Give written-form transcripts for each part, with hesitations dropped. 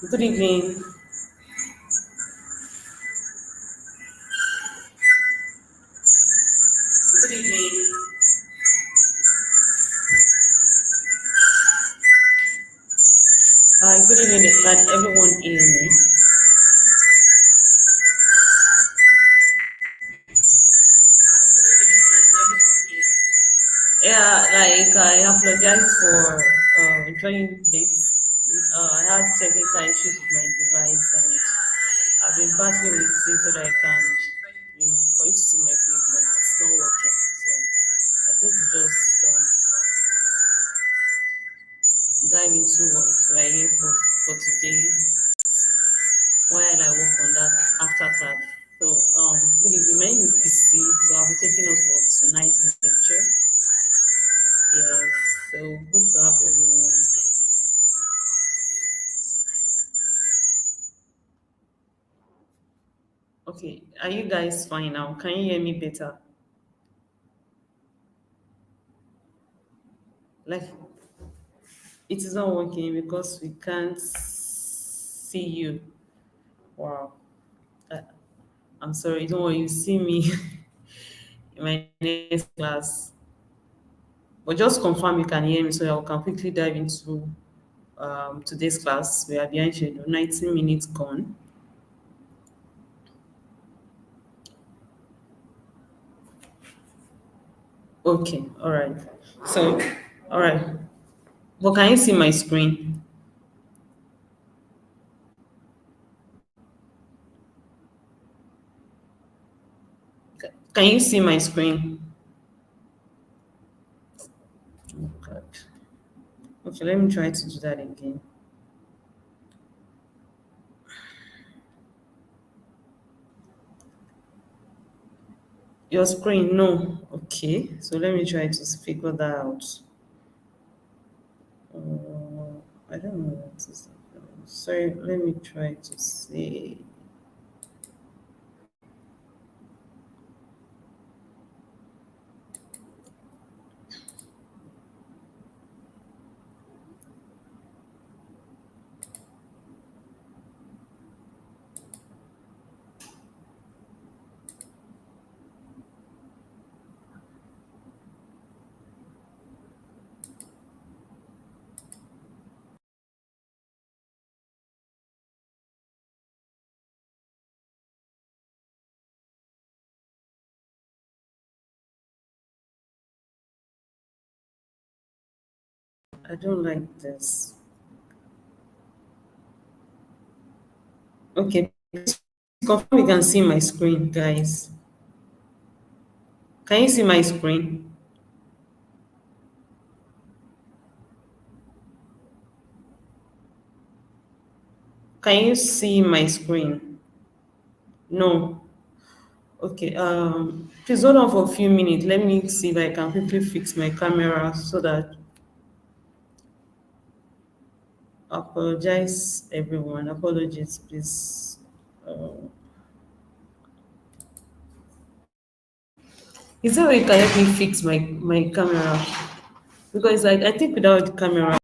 Good evening. Good evening. Good evening. Can everyone hear me? Yeah, like I apologize for joining late. I had technical issues with my device and I've been battling with it so that I can, for you to see my face, but it's not working. So I think we just dive into what we're here for today while I work on that after class. So, good evening. My name is BC. So I'll be taking us for tonight's lecture. Yes. So good to have everyone. Okay. Are you guys fine now? Can you hear me better? Like it is not working because we can't see you. Wow. Uh, I'm sorry. Don't worry. You see me in my next class. But just confirm you can hear me so that we can quickly dive into today's class. We are behind schedule. 19 minutes gone. Okay. All right. So, all right. But can you see my screen? Can you see my screen? Oh, God. Okay, let me try to do that again. Your screen, no. Okay, so let me try to figure that out. I don't know what is. Sorry, let me try to see. I don't like this. Okay, confirm you can see my screen, guys. Can you see my screen? Can you see my screen? No. Okay, please hold on for a few minutes. Let me see if I can quickly fix my camera so that apologize everyone. Apologies, please. Uh, is there a way you can help me fix my camera? Because like I think without the camera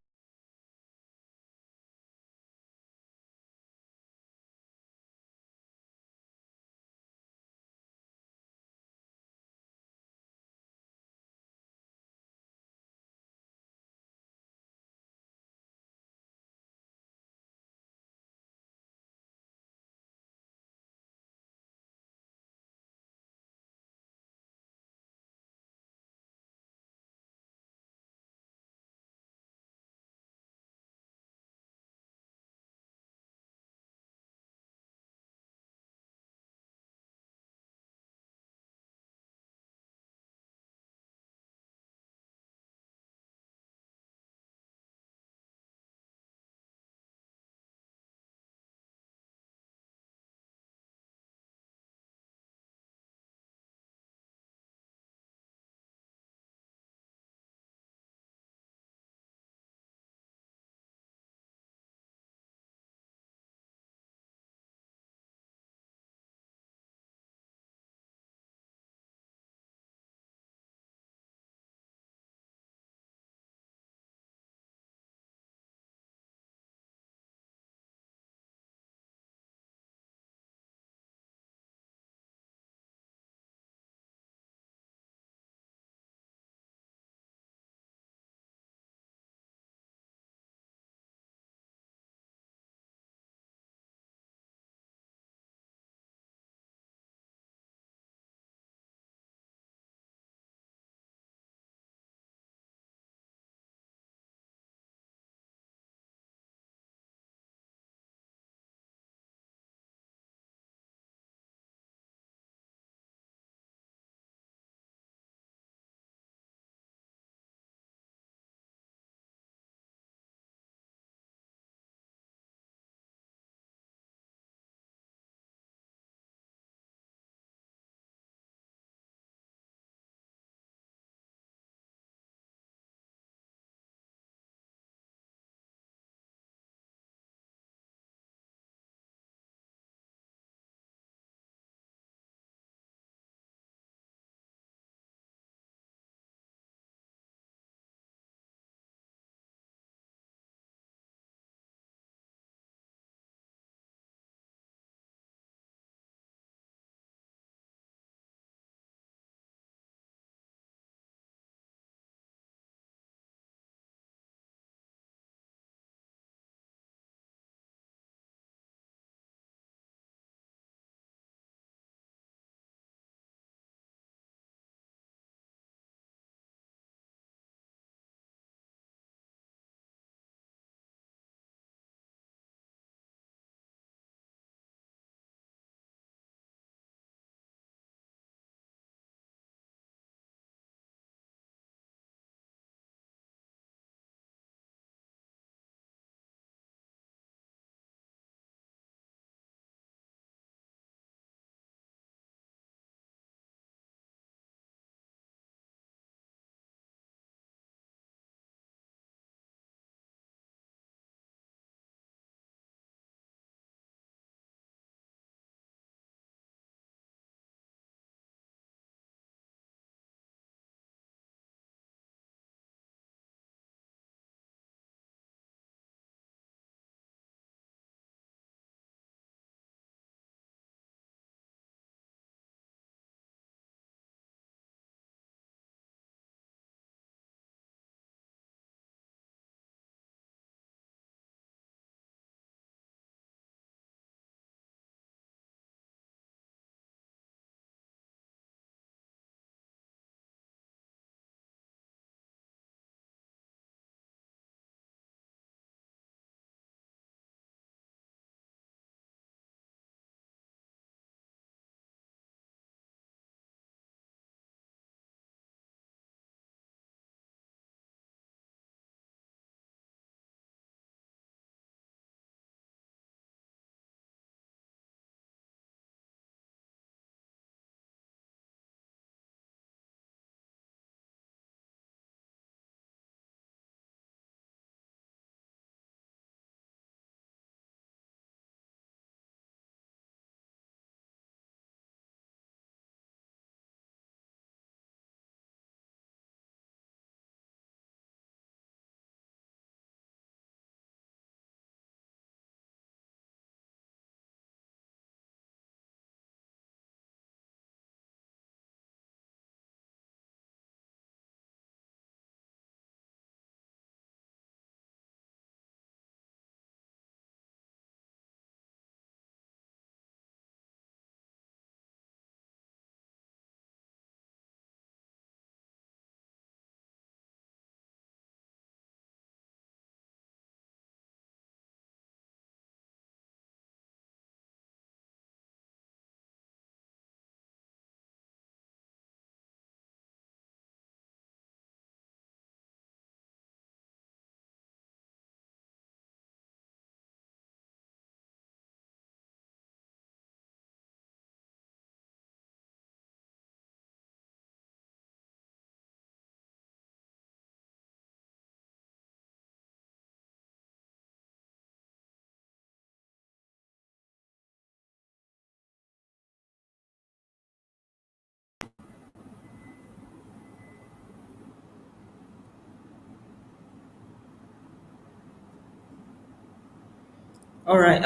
All right.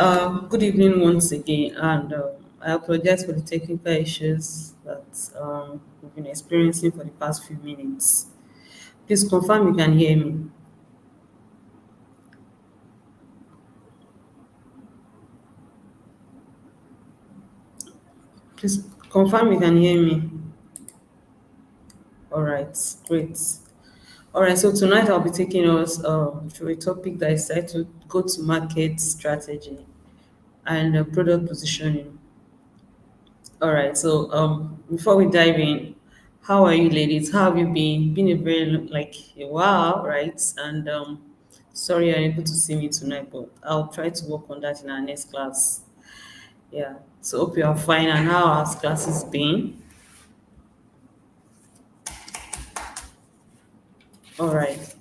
Good evening once again, and I apologize for the technical issues that we've been experiencing for the past few minutes. Please confirm you can hear me. Please confirm you can hear me. All right. Great. All right. So tonight I'll be taking us through a topic that is titled "Go-to-Market Strategy and Product Positioning." All right. So before we dive in, how are you, ladies? How have you been? Been a very like a while, right? And sorry you're able to see me tonight, but I'll try to work on that in our next class. Yeah. So hope you are fine. And how has classes been? All right.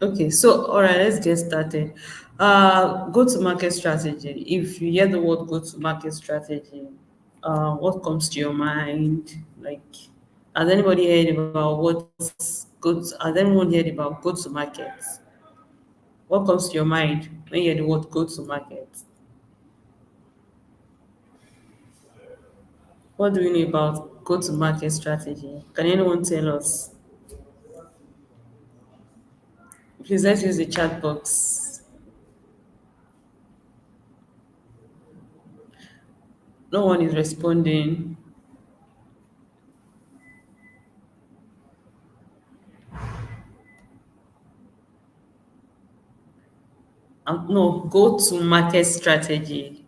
Okay. So all right, let's get started. Go to market strategy. If you hear the word go to market strategy, what comes to your mind? Like, has anybody heard about what's good? Has anyone heard about go to market? What comes to your mind when you hear the word go to market? What do you know about go to market strategy? Can anyone tell us? Please let's use the chat box. No one is responding. No, go to market strategy.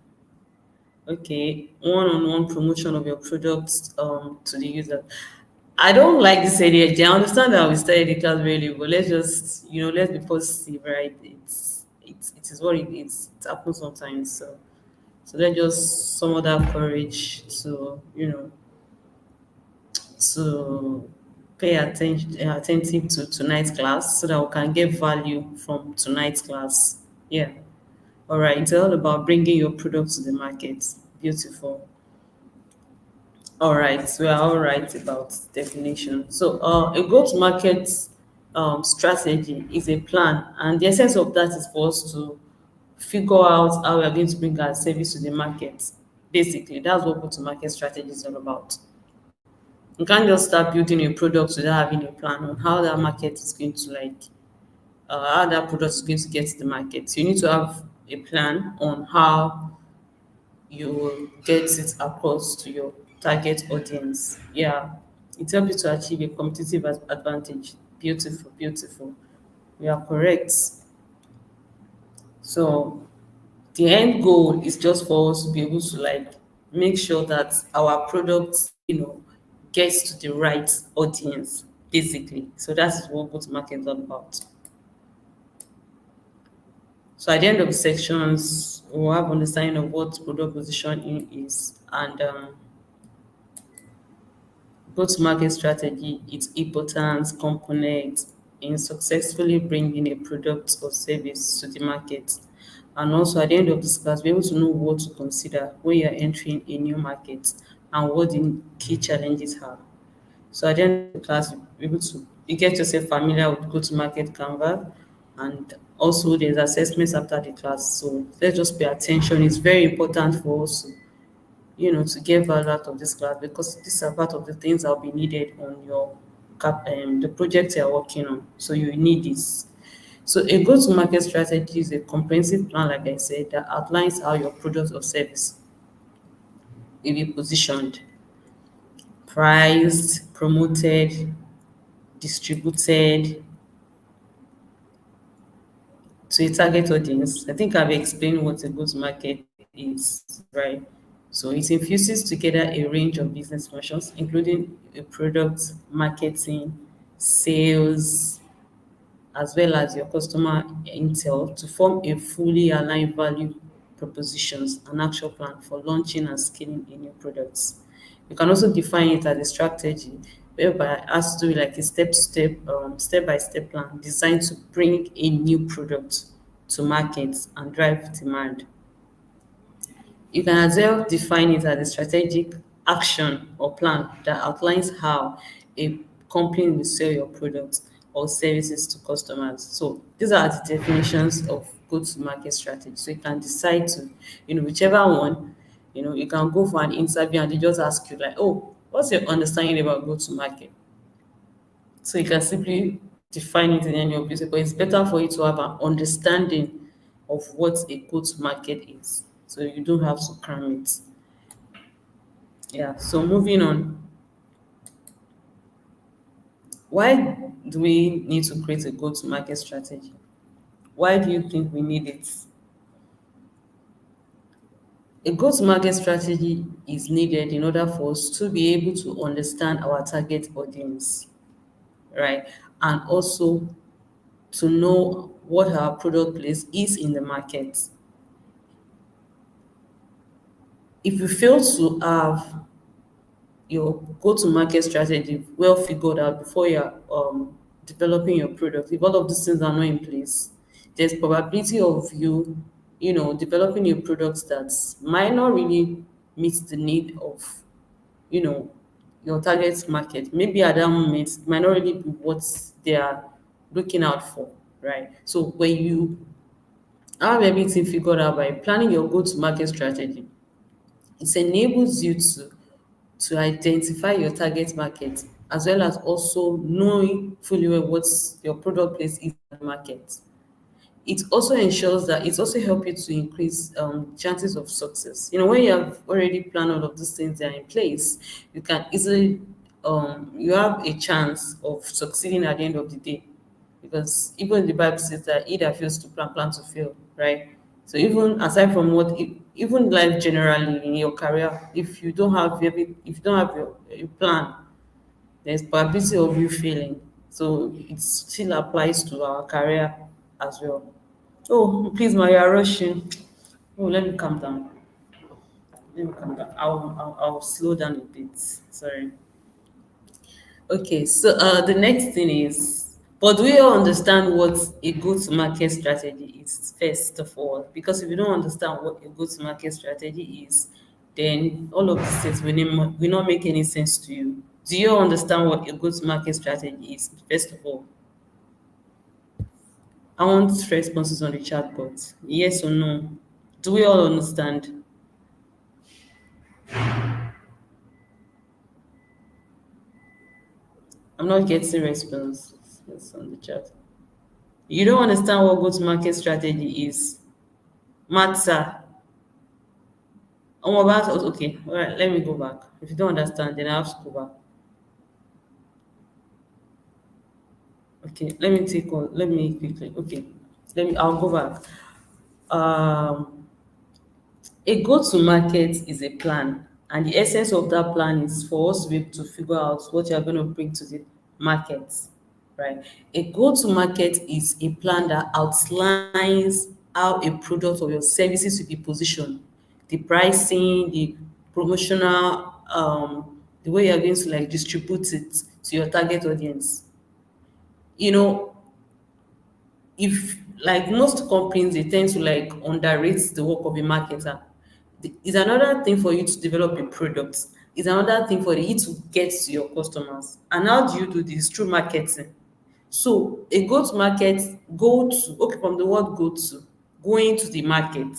Okay, one-on-one promotion of your products to the user. I don't like this idea. I understand that we started the class really, but let's just let's be positive, right? It is what it is. It happens sometimes. So let's just summon that courage to to pay attentive to tonight's class so that we can get value from tonight's class. Yeah. All right. It's all about bringing your product to the market. Beautiful. All right, we are all right about definition. So, a go-to-market strategy is a plan, and the essence of that is for us to figure out how we are going to bring our service to the market. Basically, that's what go-to-market strategy is all about. You can't just start building a product without having a plan on how that market is going to how that product is going to get to the market. So you need to have a plan on how you will get it across to your target audience. Yeah, it helps you to achieve a competitive advantage. Beautiful, beautiful. You are correct. So the end goal is just for us to be able to make sure that our products, gets to the right audience, basically. So that's what go-to-market is all about. So at the end of the sections, we'll have understanding of what product positioning is and go-to-market strategy, its importance, components in successfully bringing a product or service to the market. And also at the end of this class, be able to know what to consider when you're entering a new market and what the key challenges are. So at the end of the class, you'll be able to you get yourself familiar with go-to-market Canvas, and also there's assessments after the class. So let's just pay attention. It's very important for us to get value out of this class because these are part of the things that will be needed on your the project you're working on. So you need this. So a go-to-market strategy is a comprehensive plan, like I said, that outlines how your product or service will be positioned, priced, promoted, distributed to a target audience. I think I've explained what a go-to-market is, right? So it infuses together a range of business functions, including a product, marketing, sales, as well as your customer intel to form a fully aligned value propositions and action plan for launching and scaling a new products. You can also define it as a strategy whereby it has to be like a step-by-step plan designed to bring a new product to market and drive demand. You can as well define it as a strategic action or plan that outlines how a company will sell your product or services to customers. So these are the definitions of go-to-market strategy. So you can decide to, whichever one, you can go for an interview and they just ask you like, oh, what's your understanding about go-to-market? So you can simply define it in any of this, but it's better for you to have an understanding of what a go-to-market is. So you don't have to cram it. Yeah. So moving on, why do we need to create a go-to-market strategy? Why do you think we need it? A go-to-market strategy is needed in order for us to be able to understand our target audience, right? And also to know what our product place is in the market. If you fail to have your go-to-market strategy well figured out before you're developing your product, if all of these things are not in place, there's probability of you, developing a product that might not really meet the need of, you know, your target market. Maybe at that moment, it might not really be what they are looking out for, right? So when you have everything figured out by planning your go-to-market strategy, it enables you to identify your target market as well as also knowing fully well what your product place is in the market. It also ensures that it also helps you to increase chances of success. When you have already planned all of these things that are in place, you can easily you have a chance of succeeding at the end of the day. Because even the Bible says that he that fails to plan, plan to fail, right? So even aside from even life generally in your career, if you don't have your plan, there's probability of you failing. So it still applies to our career as well. Oh, please, ma, you are rushing. Oh, let me calm down. Let me calm down. I'll slow down a bit. Sorry. Okay, so the next thing is, but do we all understand what a go-to-market strategy is first of all? Because if you don't understand what a go-to-market strategy is, then all of these things will not make any sense to you. Do you all understand what a go-to-market strategy is first of all? I want responses on the chat box. Yes or no? Do we all understand? I'm not getting responses on the chat. You don't understand what go-to-market strategy is? Matter. Oh, about okay. All right, let me go back. If you don't understand, then I have to go back. Okay, let me take on. Let me quickly. Okay, I'll go back. Um, a go-to-market is a plan, and the essence of that plan is for us to be able to figure out what you are going to bring to the market, right? A go-to-market is a plan that outlines how a product or your services will be positioned, the pricing, the promotional, the way you are going to like distribute it to your target audience. You know, if like most companies they tend to like underrate the work of a marketer. It's another thing for you to develop a product. It's another thing for you to get to your customers. And how do you do this? Through marketing. So a go to okay, from the word go to, going to the market.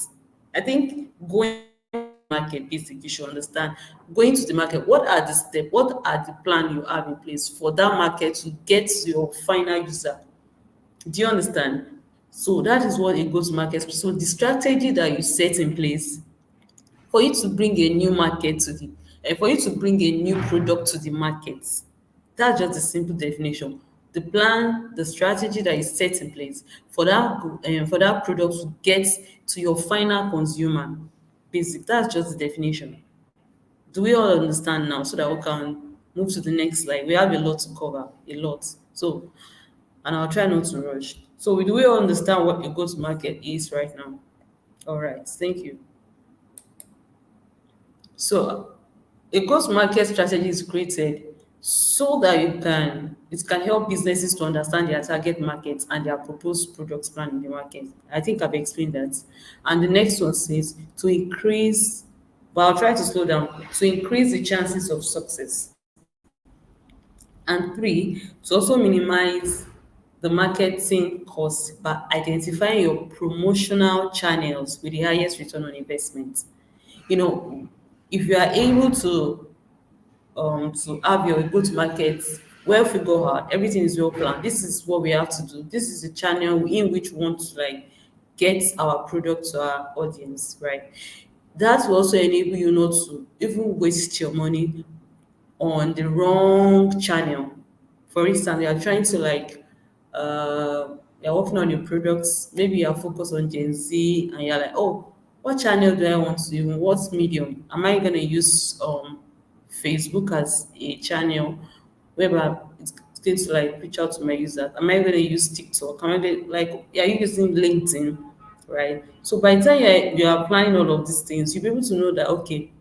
I think going to the market basically you should understand. Going to the market, what are the steps, what are the plan you have in place for that market to get to your final user? Do you understand? So that is what a go-to-market. So the strategy that you set in place for you to bring a new market to the, for you to bring a new product to the market. That's just the simple definition. The plan, the strategy that is set in place for that product to get to your final consumer. Basic. That's just the definition. Do we all understand now so that we can move to the next slide? We have a lot to cover, a lot. So and I'll try not to rush. So do we all understand what a go-to-market is right now? All right, thank you. So a go-to-market strategy is created so that it can help businesses to understand their target markets and their proposed products plan in the market. I think I've explained that. And the next one says to increase, but I'll try to slow down, to increase the chances of success. And three, to also minimize the marketing cost by identifying your promotional channels with the highest return on investment. You know, if you are able to have your go-to-market well figured out, everything is well planned. This is what we have to do. This is the channel in which we want to like get our product to our audience, right? That will also enable you not to even waste your money on the wrong channel. For instance, you are trying to like you're working on your products, maybe you're focused on Gen Z and you're like, oh, what channel do I want to use? What medium? Am I gonna use Facebook as a channel whereby it's going to like reach out to my users? Am I gonna use TikTok? Am I gonna like are you using LinkedIn? Right. So by the time you're planning all of these things, you'll be able to know that okay,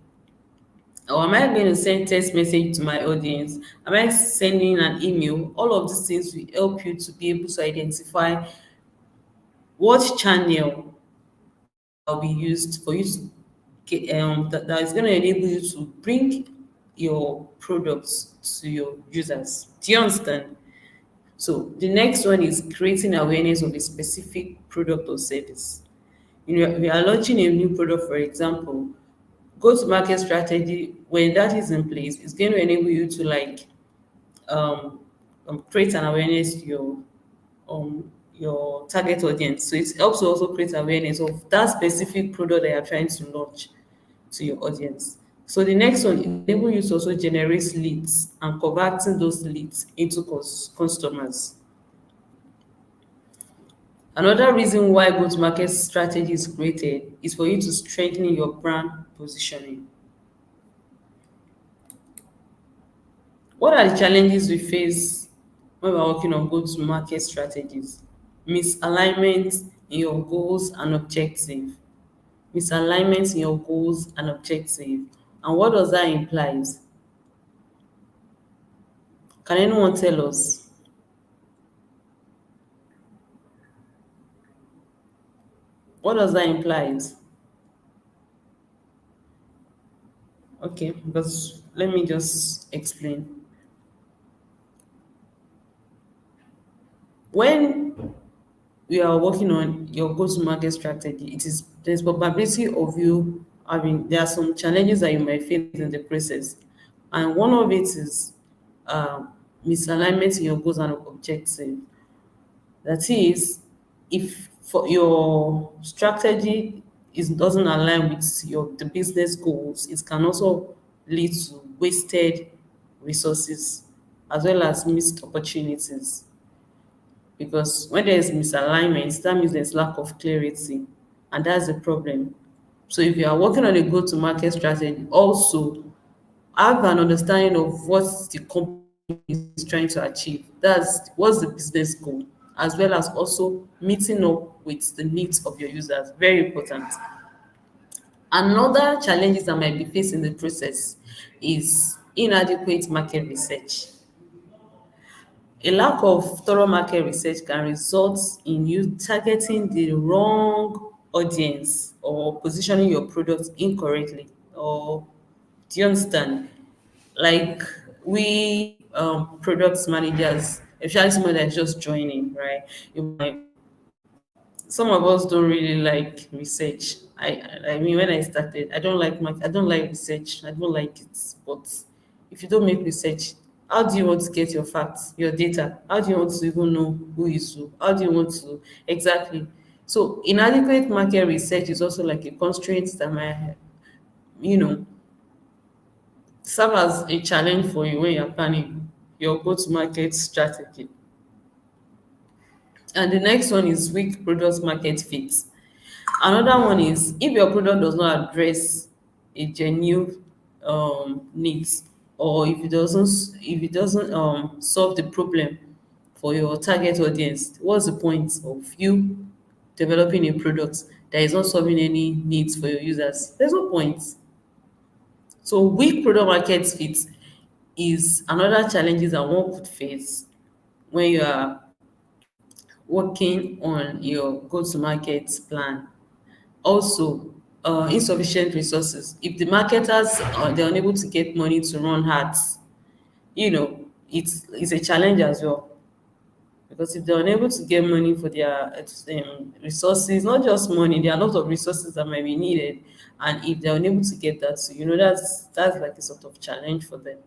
or am I going to send text message to my audience? Am I sending an email? All of these things will help you to be able to identify what channel will be used for you to get that is going to enable you to bring your products to your users. Do you understand? So the next one is creating awareness of a specific product or service. You know, we are launching a new product, for example, go-to-market strategy. When that is in place, it's going to enable you to like um, create an awareness to your target audience. So it helps to also create awareness of that specific product that you're trying to launch to your audience. So the next one enable you to also generate leads and converting those leads into customers. Another reason why go-to-market strategy is created is for you to strengthen your brand positioning. What are the challenges we face when we're working on go-to-market strategies? Misalignment in your goals and objective. Misalignment in your goals and objective. And what does that imply? Can anyone tell us? What does that imply? Okay, because let me just explain. When we are working on your go-to-market strategy, it is there's probability of you having there are some challenges that you might face in the process, and one of it is misalignment in your goals and objective. That is, if for your strategy is doesn't align with your the business goals, it can also lead to wasted resources as well as missed opportunities. Because when there is misalignment, that means there's lack of clarity, and that's the problem. So if you are working on a go-to-market strategy, also have an understanding of what the company is trying to achieve. That's what's the business goal, as well as also meeting up with the needs of your users. Very important. Another challenges that might be faced in the process is inadequate market research. A lack of thorough market research can result in you targeting the wrong audience or positioning your product incorrectly. Or do you understand? Like we products managers, especially someone that's just joining, right? You might some of us don't really like research. I mean, when I started, I don't like research. I don't like it. But if you don't make research, how do you want to get your facts, your data? How do you want to even know who is who? How do you want to exactly? So inadequate market research is also like a constraint that might, you know, serve as a challenge for you when you're planning your go-to-market strategy. And the next one is weak product market fit. Another one is if your product does not address a genuine needs, or if it doesn't solve the problem for your target audience, what's the point of you developing a product that is not solving any needs for your users? There's no point. So weak product market fit is another challenges that one could face when you are working on your go-to-market plan. Also, insufficient resources. If the marketers they're unable to get money to run ads, you know, it's a challenge as well. Because if they're unable to get money for their resources, not just money, there are a lot of resources that might be needed. And if they're unable to get that, so that's like a sort of challenge for them.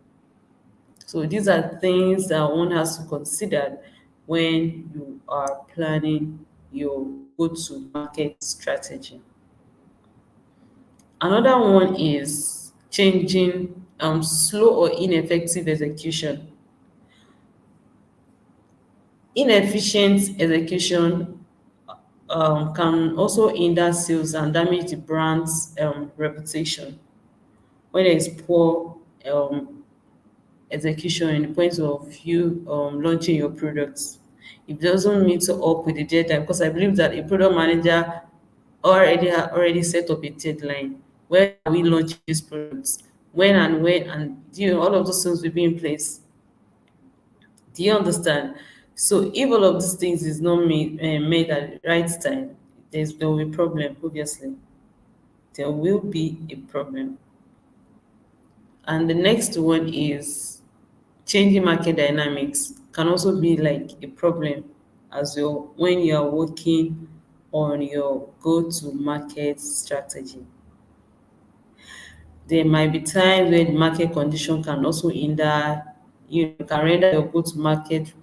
So these are things that one has to consider when you are planning your go-to-market strategy. Another one is changing slow or ineffective execution. Inefficient execution can also hinder sales and damage the brand's reputation. When there is poor execution in the point of you launching your products, it doesn't meet up with the deadline, because I believe that a product manager already set up a deadline. When are we launching these products? When, and all of those things will be in place. Do you understand? So if all of these things is not made at the right time, there will be problem. Obviously, there will be a problem. And the next one is changing market dynamics can also be like a problem as well when you are working on your go-to-market strategy. There might be times when the market condition can also hinder, can render your go-to-market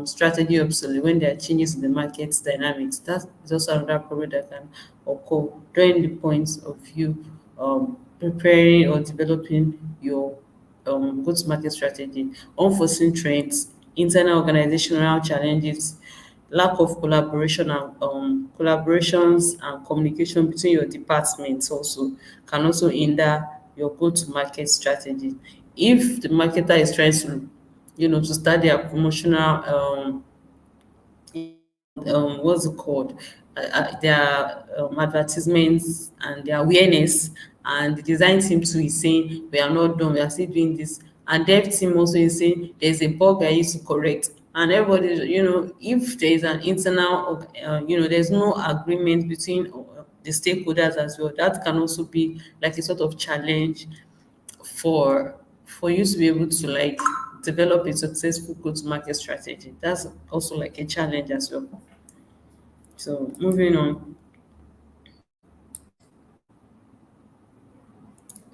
strategy obsolete when there are changes in the market dynamics. That is also another problem that can occur during the points of you preparing or developing your go-to-market strategy. Unforeseen trends, internal organizational challenges, lack of collaboration and collaborations and communication between your departments also can also hinder your go-to-market strategy. If the marketer is trying to, to start their promotional what's it called, their advertisements and their awareness, and the design team too is saying we are not done, we are still doing this, and dev team also is saying there's a bug I need to correct, and everybody, if there is an internal there's no agreement between the stakeholders as well, that can also be like a sort of challenge for you to be able to like develop a successful go-to-market strategy. That's also like a challenge as well. So moving on.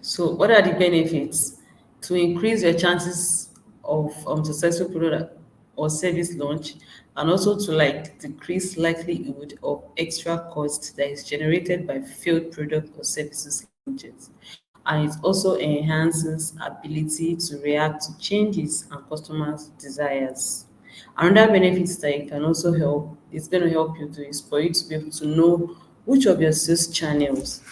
So what are the benefits? To increase your chances of successful product or service launch, and also to like decrease likelihood of extra cost that is generated by failed product or services launches. And it also enhances ability to react to changes and customers' desires. Another benefit that it can also help, it's going to help you do, is for you to be able to know which of your sales channels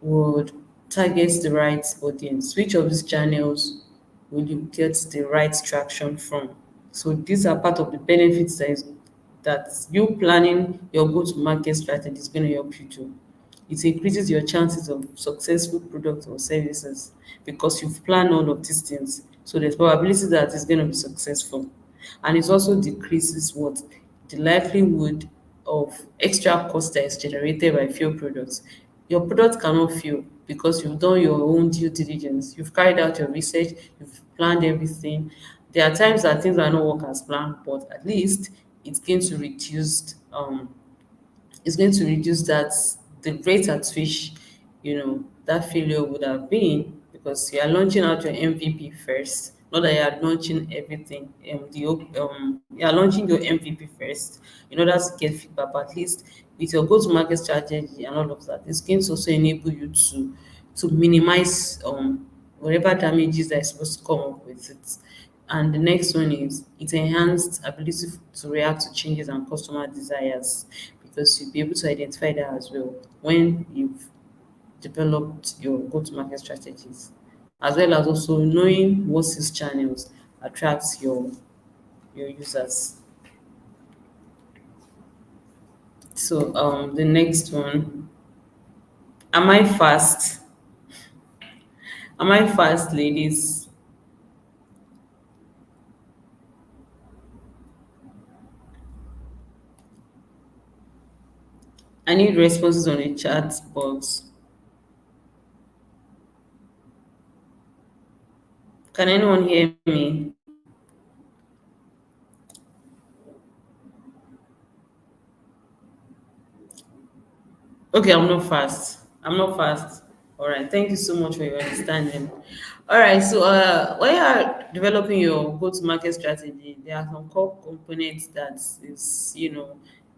would target the right audience, which of these channels will you get the right traction from. So these are part of the benefits that you planning your go-to-market strategy is going to help you do. It increases your chances of successful products or services because you've planned all of these things. So there's probability that it's going to be successful. And it also decreases what? The likelihood of extra cost that is generated by failed products. Your product cannot fail because you've done your own due diligence. You've carried out your research, you've planned everything. There are times that things are not work as planned, but at least it's going to reduce that the rate at which that failure would have been, because you are launching out your MVP first, not that you are launching everything. You are launching your MVP first in order to get feedback. But at least with your go-to-market strategy and all of that, it's going to also enable you to minimize whatever damages that is supposed to come up with it. And the next one is it enhanced ability to react to changes and customer desires, because you'll be able to identify that as well when you've developed your go-to-market strategies, as well as also knowing what sales channels attracts your users. So the next one, am I fast? Am I fast, ladies? I need responses on the chat box. Can anyone hear me? Okay, I'm not fast. I'm not fast. All right. Thank you so much for your understanding. All right. So, when you are developing your go-to-market strategy, there are some core components that is,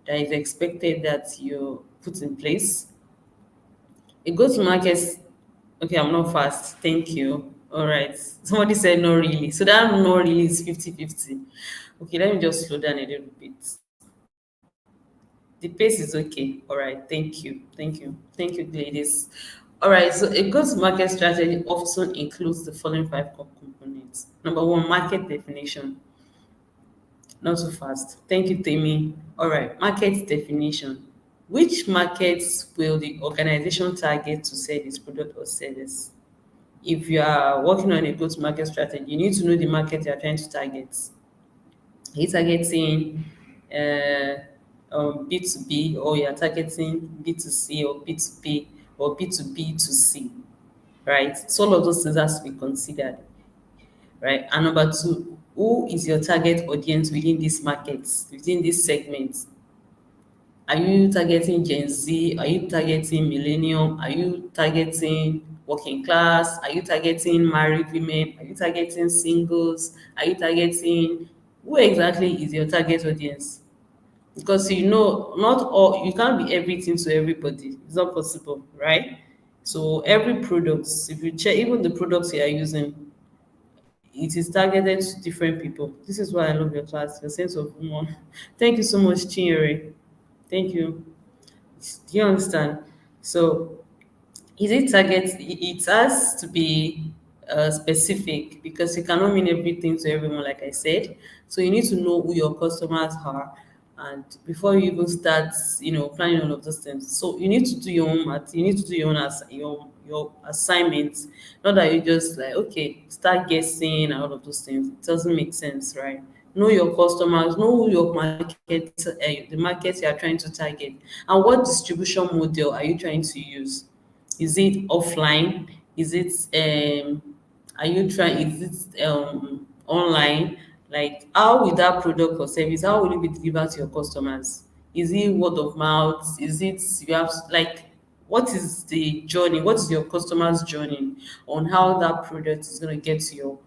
that is expected that you put in place. A go-to-market. Okay, I'm not fast. Thank you. All right. Somebody said no really. So that no really is 50-50. Okay, let me just slow down a little bit. The pace is okay. All right. Thank you. Thank you. Thank you, ladies. All right. So a go-to-market strategy often includes the following five core components. Number one, market definition. Not too fast. Thank you, Temi. All right. Market definition. Which markets will the organization target to sell its product or service? If you are working on a go-to-market strategy, you need to know the market you are trying to target. Are you targeting B2B, or you're targeting B2C, or B2B, or B2B2C, right? So all of those things has to be considered, right? And number two, who is your target audience within these markets, within this segment? Are you targeting Gen Z? Are you targeting millennium? Are you targeting working class? Are you targeting married women? Are you targeting singles? Are you targeting, who exactly is your target audience? Because not all, you can't be everything to everybody. It's not possible, right? So every product, if you check, even the products you are using, it is targeted to different people. This is why I love your class, your sense of humor. Thank you so much, Chinyere. Thank you. Do you understand? So is it target? It has to be specific, because you cannot mean everything to everyone, like I said. So you need to know who your customers are, and before you even start, planning all of those things. So you need to do your own math. You need to do your own your assignments. Not that you just like, okay, start guessing and all of those things. It doesn't make sense, right? Know your customers, know who your market, the markets you are trying to target, and what distribution model are you trying to use. Is it offline? Is it are you trying, is it online? Like, how will that product or service, how will it be delivered to your customers? Is it word of mouth? Is it, you have, like, what is the journey? What is your customer's journey on how that product is going to get to your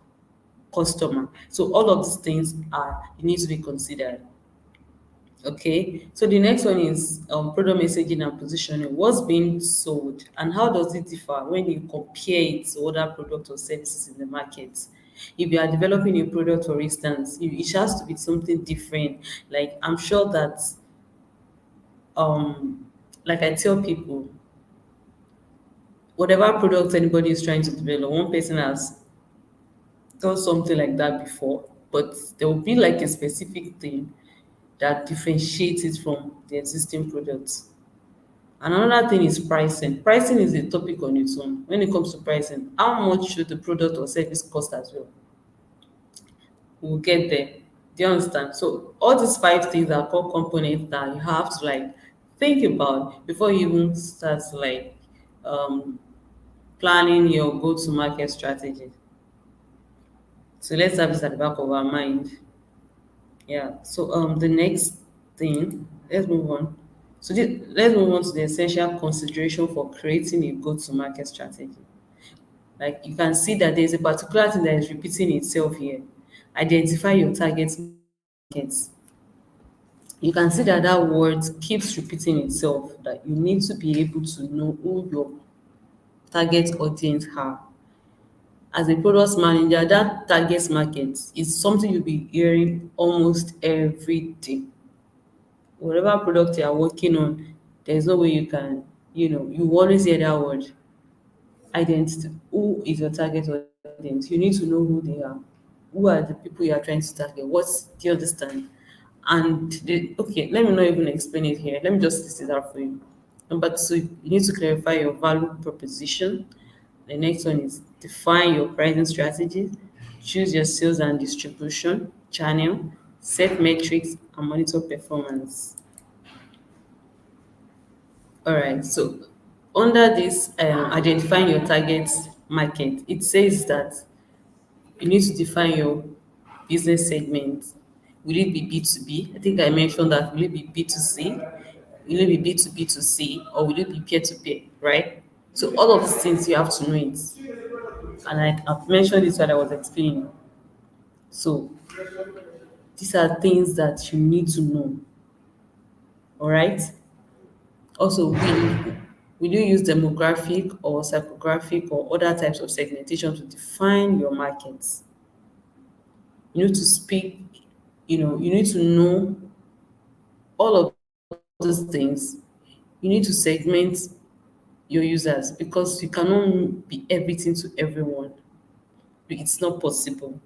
customer? So all of these things are, you need to be considered. Okay, so the next one is product messaging and positioning. What's being sold and how does it differ when you compare it to other products or services in the market? If you are developing a product, for instance, it has to be something different. Like, I'm sure that, um, like I tell people, whatever product anybody is trying to develop, one person has done something like that before, but there will be like a specific thing that differentiates it from the existing products. And another thing is pricing. Pricing is a topic on its own. When it comes to pricing, how much should the product or service cost as well? We'll get there. Do you understand? So all these five things are core components that you have to like think about before you even start like um, planning your go-to-market strategy. So let's have this at the back of our mind. Yeah. So the next thing, let's move on. So let's move on to the essential consideration for creating a go-to-market strategy. Like, you can see that there's a particular thing that is repeating itself here. Identify your target markets. You can see that that word keeps repeating itself, that you need to be able to know who your target audience are. As a product manager, that target market is something you'll be hearing almost every day. Whatever product you are working on, there's no way you can, you always hear that word. Identity. Who is your target audience? You need to know who they are. Who are the people you are trying to target? What's, do you understand? And okay, let me not even explain it here. Let me just list it out for you. Number two, you need to clarify your value proposition. The next one is define your pricing strategy, choose your sales and distribution channel, set metrics, and monitor performance. All right. So under this, identifying your target market, it says that you need to define your business segment. Will it be B2B? I think I mentioned that. Will it be B2C? Will it be B2B to C, or will it be peer to peer, right? So all of these things you have to know it. And I've mentioned this while I was explaining. So these are things that you need to know. All right. Also, will you use demographic or psychographic or other types of segmentation to define your markets? You need to speak, you need to know all of those things. You need to segment your users because you cannot be everything to everyone. It's not possible.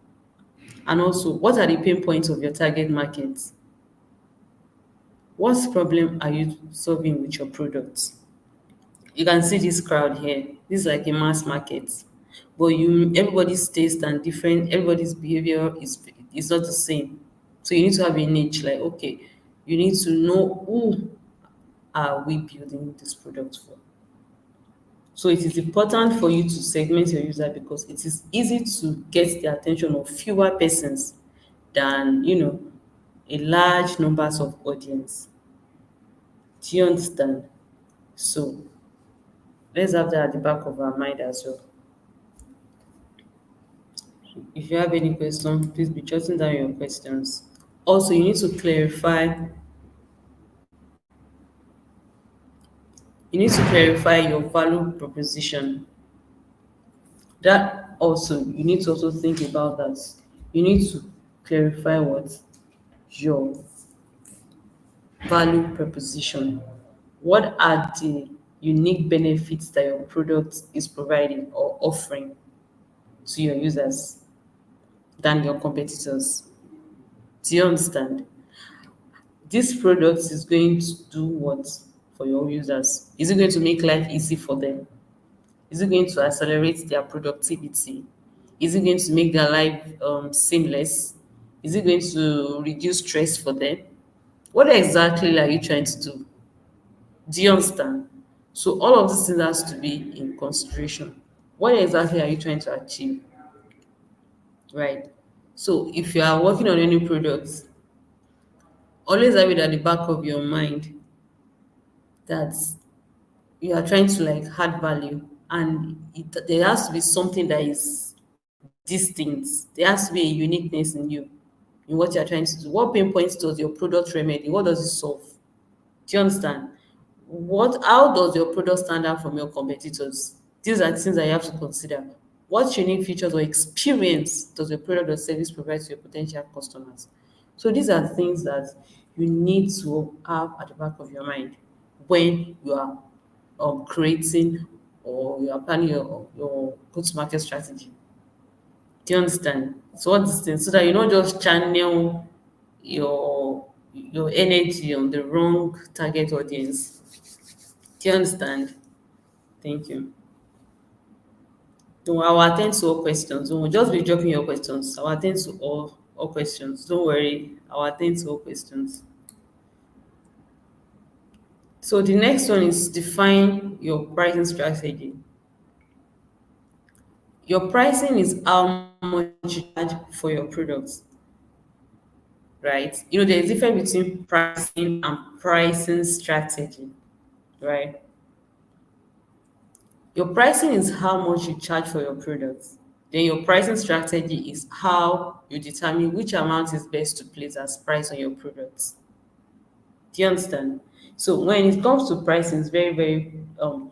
And also, what are the pain points of your target market? What problem are you solving with your products? You can see this crowd here. This is like a mass market, but you everybody's taste and different. Everybody's behavior is not the same. So you need to have a niche. Like, okay, you need to know who are we building this product for. So it is important for you to segment your user because it is easy to get the attention of fewer persons than a large numbers of audience. Do you understand? So let's have that at the back of our mind as well. If you have any questions, please be jotting down your questions. Also, you need to clarify your value proposition. That also, you need to also think about that. You need to clarify what your value proposition. What are the unique benefits that your product is providing or offering to your users than your competitors? Do you understand? This product is going to do what for your users? Is it going to make life easy for them? Is it going to accelerate their productivity? Is it going to make their life seamless? Is it going to reduce stress for them? What exactly are you trying to do? Do you understand? So all of these things has to be in consideration. What exactly are you trying to achieve? Right. So if you are working on any products, always have it at the back of your mind that you are trying to like add value, and there has to be something that is distinct. There has to be a uniqueness in you, in what you are trying to do. What pain points does your product remedy? What does it solve? Do you understand? How does your product stand out from your competitors? These are things that you have to consider. What unique features or experience does your product or service provide to your potential customers? So these are things that you need to have at the back of your mind when you are creating or you are planning your go-to-market strategy. Do you understand? So what these things so that you don't just channel your energy on the wrong target audience. Do you understand? Thank you. So I'll attend to all questions. Don't just be dropping your questions. I'll attend to all questions. Don't worry. I'll attend to all questions. So the next one is define your pricing strategy. Your pricing is how much you charge for your products, right? There's a difference between pricing and pricing strategy, right? Your pricing is how much you charge for your products. Then your pricing strategy is how you determine which amount is best to place as price on your products. Do you understand? So when it comes to pricing, it's very, very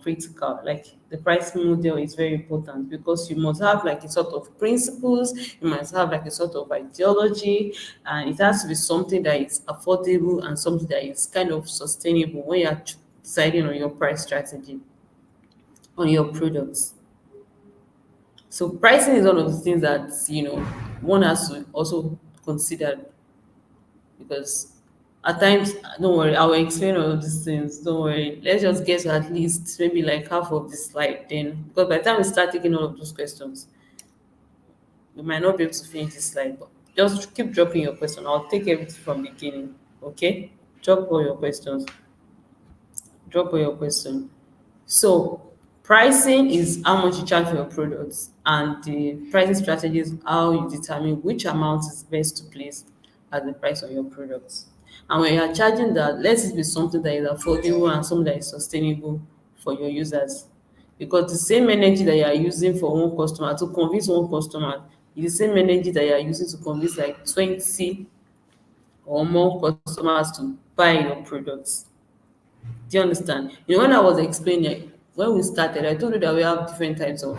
critical. Like the pricing model is very important because you must have like a sort of principles, you must have like a sort of ideology, and it has to be something that is affordable and something that is kind of sustainable when you're deciding on your price strategy on your products. So pricing is one of the things that one has to also consider because at times, don't worry, I will explain all of these things. Don't worry. Let's just get to at least maybe like half of the slide then. Because by the time we start taking all of those questions, we might not be able to finish this slide. But just keep dropping your question. I'll take everything from beginning. Okay? Drop all your questions. Drop all your questions. So pricing is how much you charge for your products, and the pricing strategy is how you determine which amount is best to place as the price on your products. And when you are charging that, let it be something that is affordable and something that is sustainable for your users. Because the same energy that you are using for one customer to convince one customer is the same energy that you are using to convince like 20 or more customers to buy your products. Do you understand? When I was explaining, when we started, I told you that we have different types of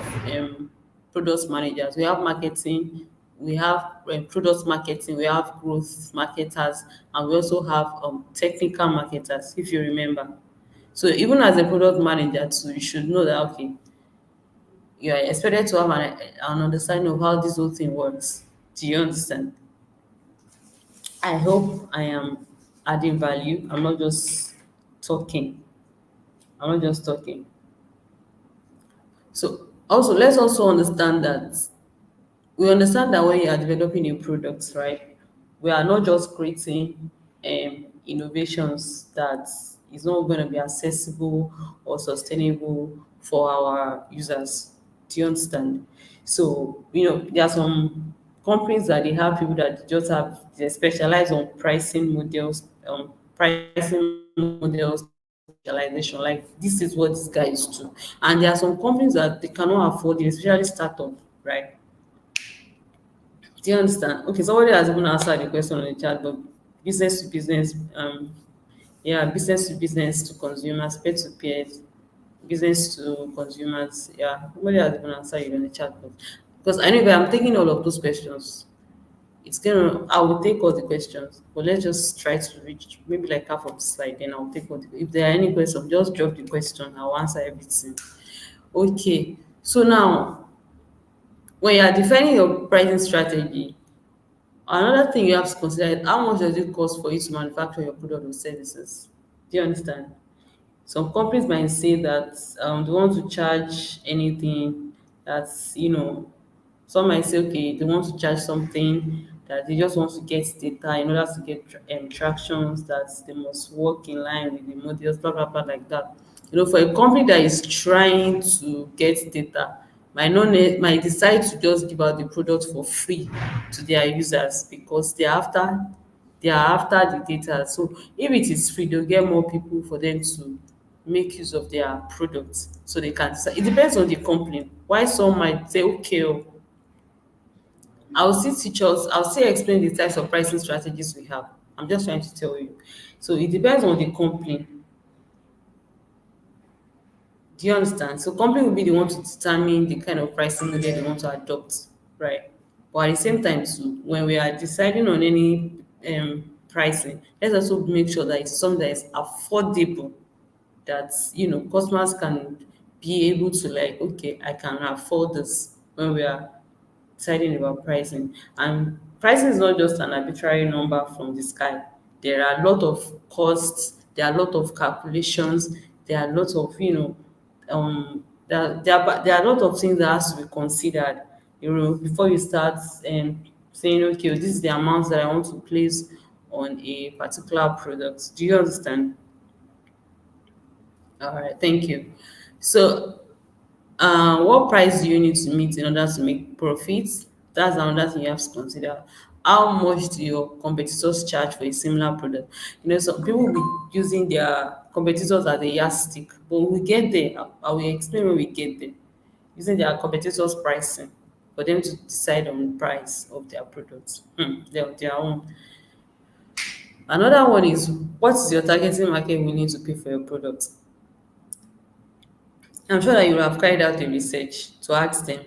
product managers. We have marketing, we have product marketing, we have growth marketers, and we also have technical marketers, if you remember. So even as a product manager too, you should know that okay, you are expected to have an understanding of how this whole thing works. Do you understand? I hope I am adding value. I'm not just talking. I'm not just talking. So also let's also understand that we understand that when you are developing a product, right, we are not just creating innovations that is not going to be accessible or sustainable for our users. Do you understand? So, there are some companies that they have people that just have, they specialize on pricing models, specialization. Like this is what these guys do. And there are some companies that they cannot afford it, especially startup, right? Do you understand? Okay, somebody has even answered the question on the chat, but business to business, yeah, business to business to consumers, peer to peer, business to consumers. Yeah, somebody has even answered it on the chat, but because anyway, I'm taking all of those questions. I will take all the questions, but let's just try to reach maybe like half of the slide, then I'll take all the, if there are any questions, just drop the question, I'll answer everything. Okay, so now when you are defining your pricing strategy, another thing you have to consider is how much does it cost for you to manufacture your product or services? Do you understand? Some companies might say that they want to charge anything that's, some might say, okay, they want to charge something that they just want to get data in order to get tractions, that they must work in line with the models, blah, blah, blah, like that. For a company that is trying to get data, might decide to just give out the product for free to their users because they are after the data. So if it is free, they'll get more people for them to make use of their products so they can decide. It depends on the company. Why some might say, okay, I'll still explain the types of pricing strategies we have. I'm just trying to tell you. So it depends on the company. Do you understand? So company will be the one to determine the kind of pricing model they want to adopt, right? But at the same time, too, when we are deciding on any pricing, let's also make sure that it's something that is affordable, that customers can be able to like, okay, I can afford this when we are deciding about pricing. And pricing is not just an arbitrary number from the sky. There are a lot of costs, there are a lot of calculations, there are a lot of, there are a lot of things that has to be considered, before you start saying, okay, this is the amount that I want to place on a particular product. Do you understand? All right, thank you. So what price do you need to meet in order to make profits? That's another thing you have to consider. How much do your competitors charge for a similar product? Some people will be using their competitors as a yardstick, but when we get there, I will explain when we get there, using their competitors' pricing for them to decide on the price of their products, their own. Another one is, what is your targeting market willing to pay for your product? I'm sure that you will have carried out a research to ask them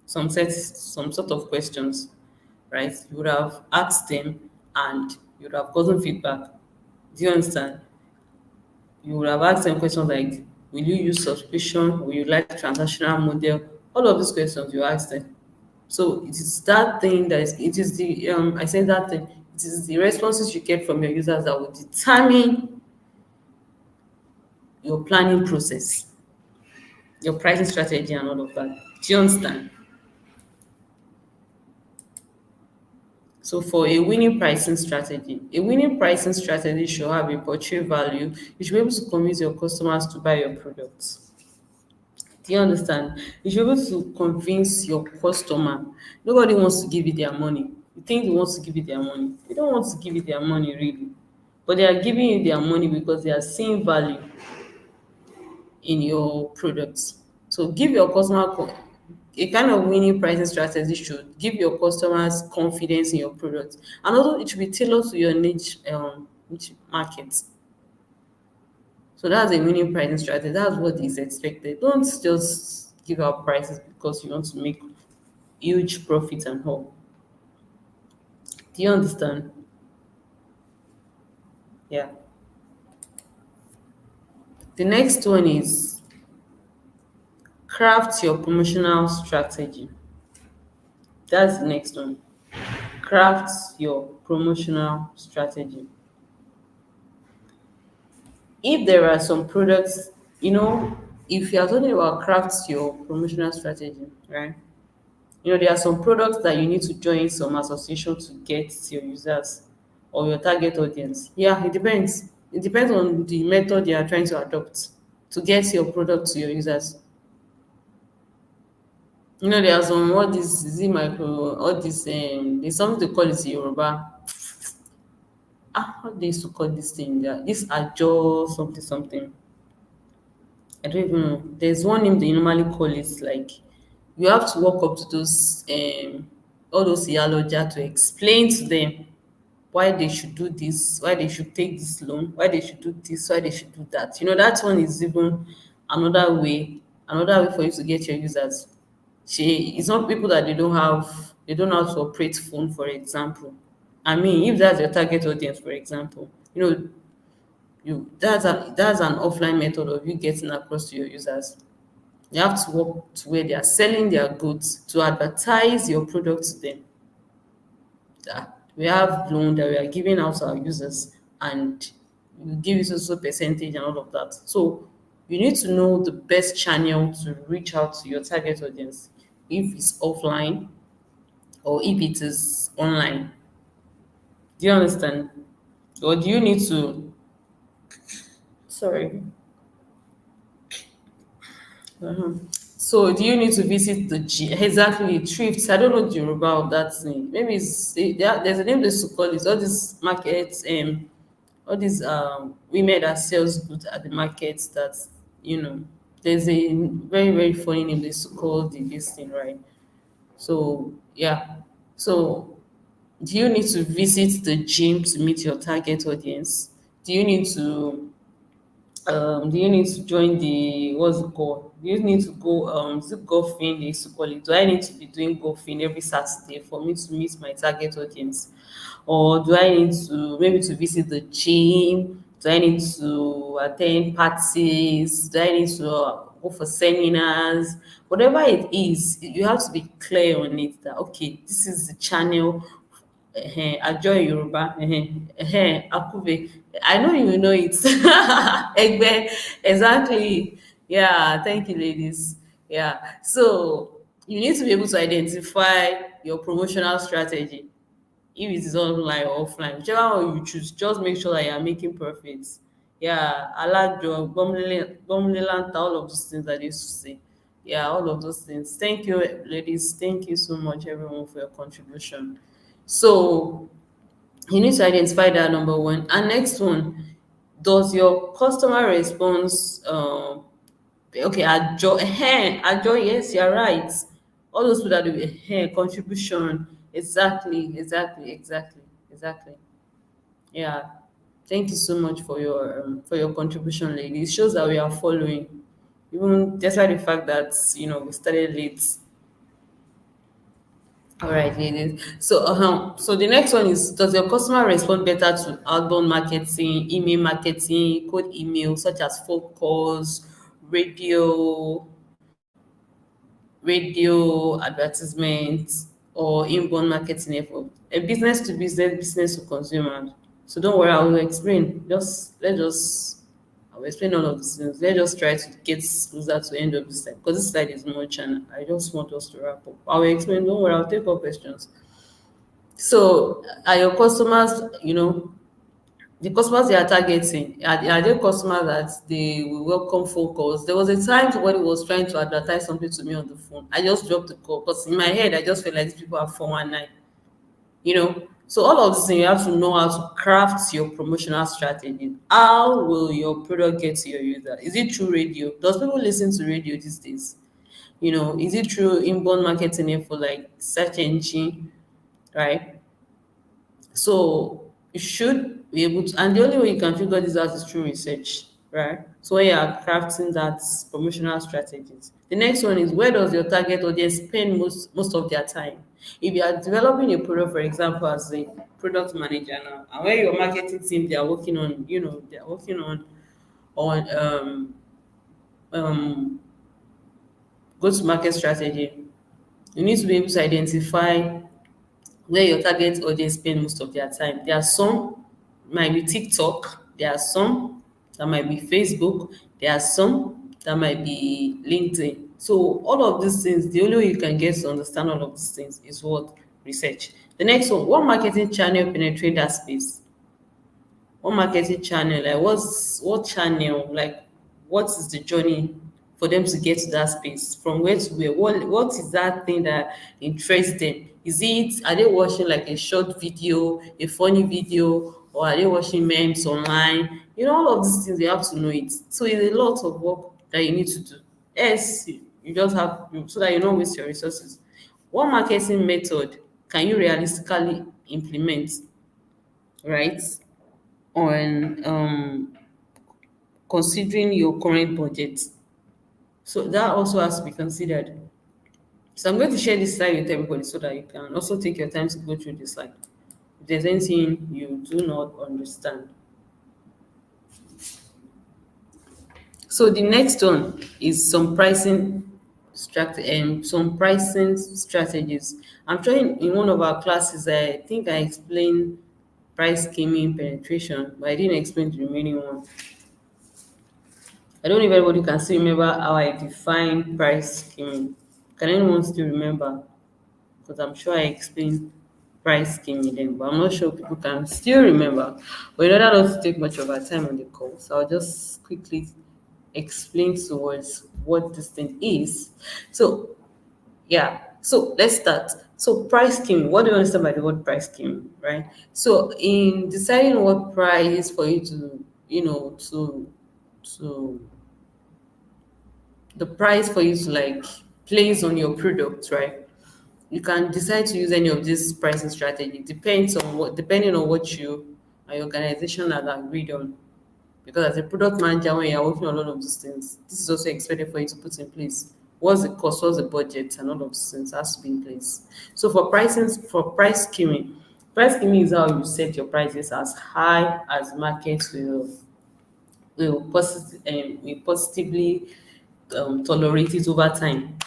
some sort of questions, right? You would have asked them and you would have gotten feedback. Do you understand? You would have asked them questions like, will you use subscription? Will you like transactional model? All of these questions you ask them. So it is that thing that is, it is the I said that thing, it is the responses you get from your users that will determine your planning process, your pricing strategy and all of that. Do you understand? So for a winning pricing strategy should have a portray value. You should be able to convince your customers to buy your products. Do you understand? You should be able to convince your customer. Nobody wants to give you their money. You think they want to give you their money. They don't want to give you their money really. but they are giving you their money because they are seeing value in your products. So give your a kind of winning pricing strategy should give your customers confidence in your product, and also it should be tailored to your niche market. So that's a winning pricing strategy. That's what is expected. Don't just give out prices because you want to make huge profit and all. Do you understand? Yeah. The next one is craft your promotional strategy. That's the next one. Craft your promotional strategy. If there are some products, if you are talking about craft your promotional strategy, right? There are some products that you need to join some association to get your users or your target audience. Yeah, it depends. It depends on the method you are trying to adopt to get your product to your users. There are some all this is it micro all this there's something they call it in Yoruba. How they used to call this thing? This ajo something something. I don't even know. There's one name they normally call it, like you have to walk up to those all those Iyaloja to explain to them why they should do this, why they should take this loan, why they should do this, why they should do that. That one is even another way for you to get your users. It's not people that they don't know how to operate phone, for example. I mean, if that's your target audience, for example, that's an offline method of you getting across to your users. You have to walk to where they are selling their goods to advertise your product to them. We have loan that we are giving out to our users, and we give you so percentage and all of that. So you need to know the best channel to reach out to your target audience, if it's offline or if it is online. Do you understand? Or do you need to sorry. So do you need to visit the exactly thrifts? I don't know the Yoruba of that thing. Maybe there's a name they used to call it. All these markets, all these women that sells goods at the markets. That you know, there's a very very funny name they used to call this thing, right? So yeah. So do you need to visit the gym to meet your target audience? Do you need to do you need to join the what's it called? Do you need to go is it golfing they used to call it? Do I need to be doing golfing every Saturday for me to meet my target audience? Or do I need to maybe to visit the gym? Do I need to attend parties? Do I need to go for seminars? Whatever it is, you have to be clear on it that okay, this is the channel. Ajo Yoruba, Akube. I know you know it. Egbe, exactly. Yeah, thank you, ladies. Yeah, so you need to be able to identify your promotional strategy, if it is online or offline, whichever one you choose. Just make sure that you are making profits. Yeah, alajo, bomlelanta, all of those things that they used to say. Yeah, all of those things. Thank you, ladies. Thank you so much, everyone, for your contribution. So you need to identify that, number one. And next one, does your customer response okay, ajo, yes, you're right. All those people that do contribution. Exactly. Yeah. Thank you so much for your contribution, ladies. It shows that we are following, even despite the fact that we started late. All right, ladies. So the next one is: does your customer respond better to outbound marketing, email marketing, cold email, such as phone calls, radio, advertisements, or inbound marketing effort? A business to business, business to consumer. So don't worry, I will explain. I will explain all of these things. Let's just try to get closer to the end of this time, because this slide is much and I just want us to wrap up. I will explain. Don't worry, I'll take all questions. So, are your customers, the customers you are targeting, are they customers that they will welcome phone calls? There was a time when he was trying to advertise something to me on the phone. I just dropped the call because in my head, I just felt like these people are 419, you know. So all of this thing, you have to know how to craft your promotional strategy. How will your product get to your user? Is it through radio? Does people listen to radio these days? Is it through inbound marketing info like search engine, right? So you should be able to, and the only way you can figure this out is through research, right? So when you are crafting that promotional strategies. The next one is, where does your target audience spend most of their time? If you are developing a product, for example, as a product manager now, and when your marketing team they are working on, they are working on um go to market strategy, you need to be able to identify where your target audience spend most of their time. There are some might be TikTok, there are some that might be Facebook, there are some that might be LinkedIn. So all of these things, the only way you can get to understand all of these things is what? Research. The next one, what marketing channel penetrate that space? What marketing channel, like what channel, like what is the journey for them to get to that space, from where to where, what is that thing that interests them? Is it, are they watching like a short video, a funny video, or are they watching memes online? All of these things, you have to know it. So it's a lot of work that you need to do. Yes, you just have so that you don't waste your resources. What marketing method can you realistically implement, right, on considering your current budget? So that also has to be considered. So I'm going to share this slide with everybody so that you can also take your time to go through this slide. If there's anything you do not understand. So the next one is some pricing strategies. I'm trying in one of our classes. I think I explained price scheming penetration, but I didn't explain the remaining one. I don't know if everybody can still remember how I define price scheming. Can anyone still remember? Because I'm sure I explained price scheming then, but I'm not sure people can still remember. But in order not to take much of our time on the call, so I'll just quickly explain towards what this thing is. So yeah, so let's start. So price scheme, what do you understand by the word price scheme, right? So in deciding what price for you to, to the price for you to like place on your product, right? You can decide to use any of this pricing strategy. Depending on what you and your organization has agreed on. Because as a product manager, when you're working on all of these things, this is also expected for you to put in place. What's the cost, what's the budget, and all of these things has to be in place. So for price scheming is how you set your prices as high as market will positively tolerate it over time.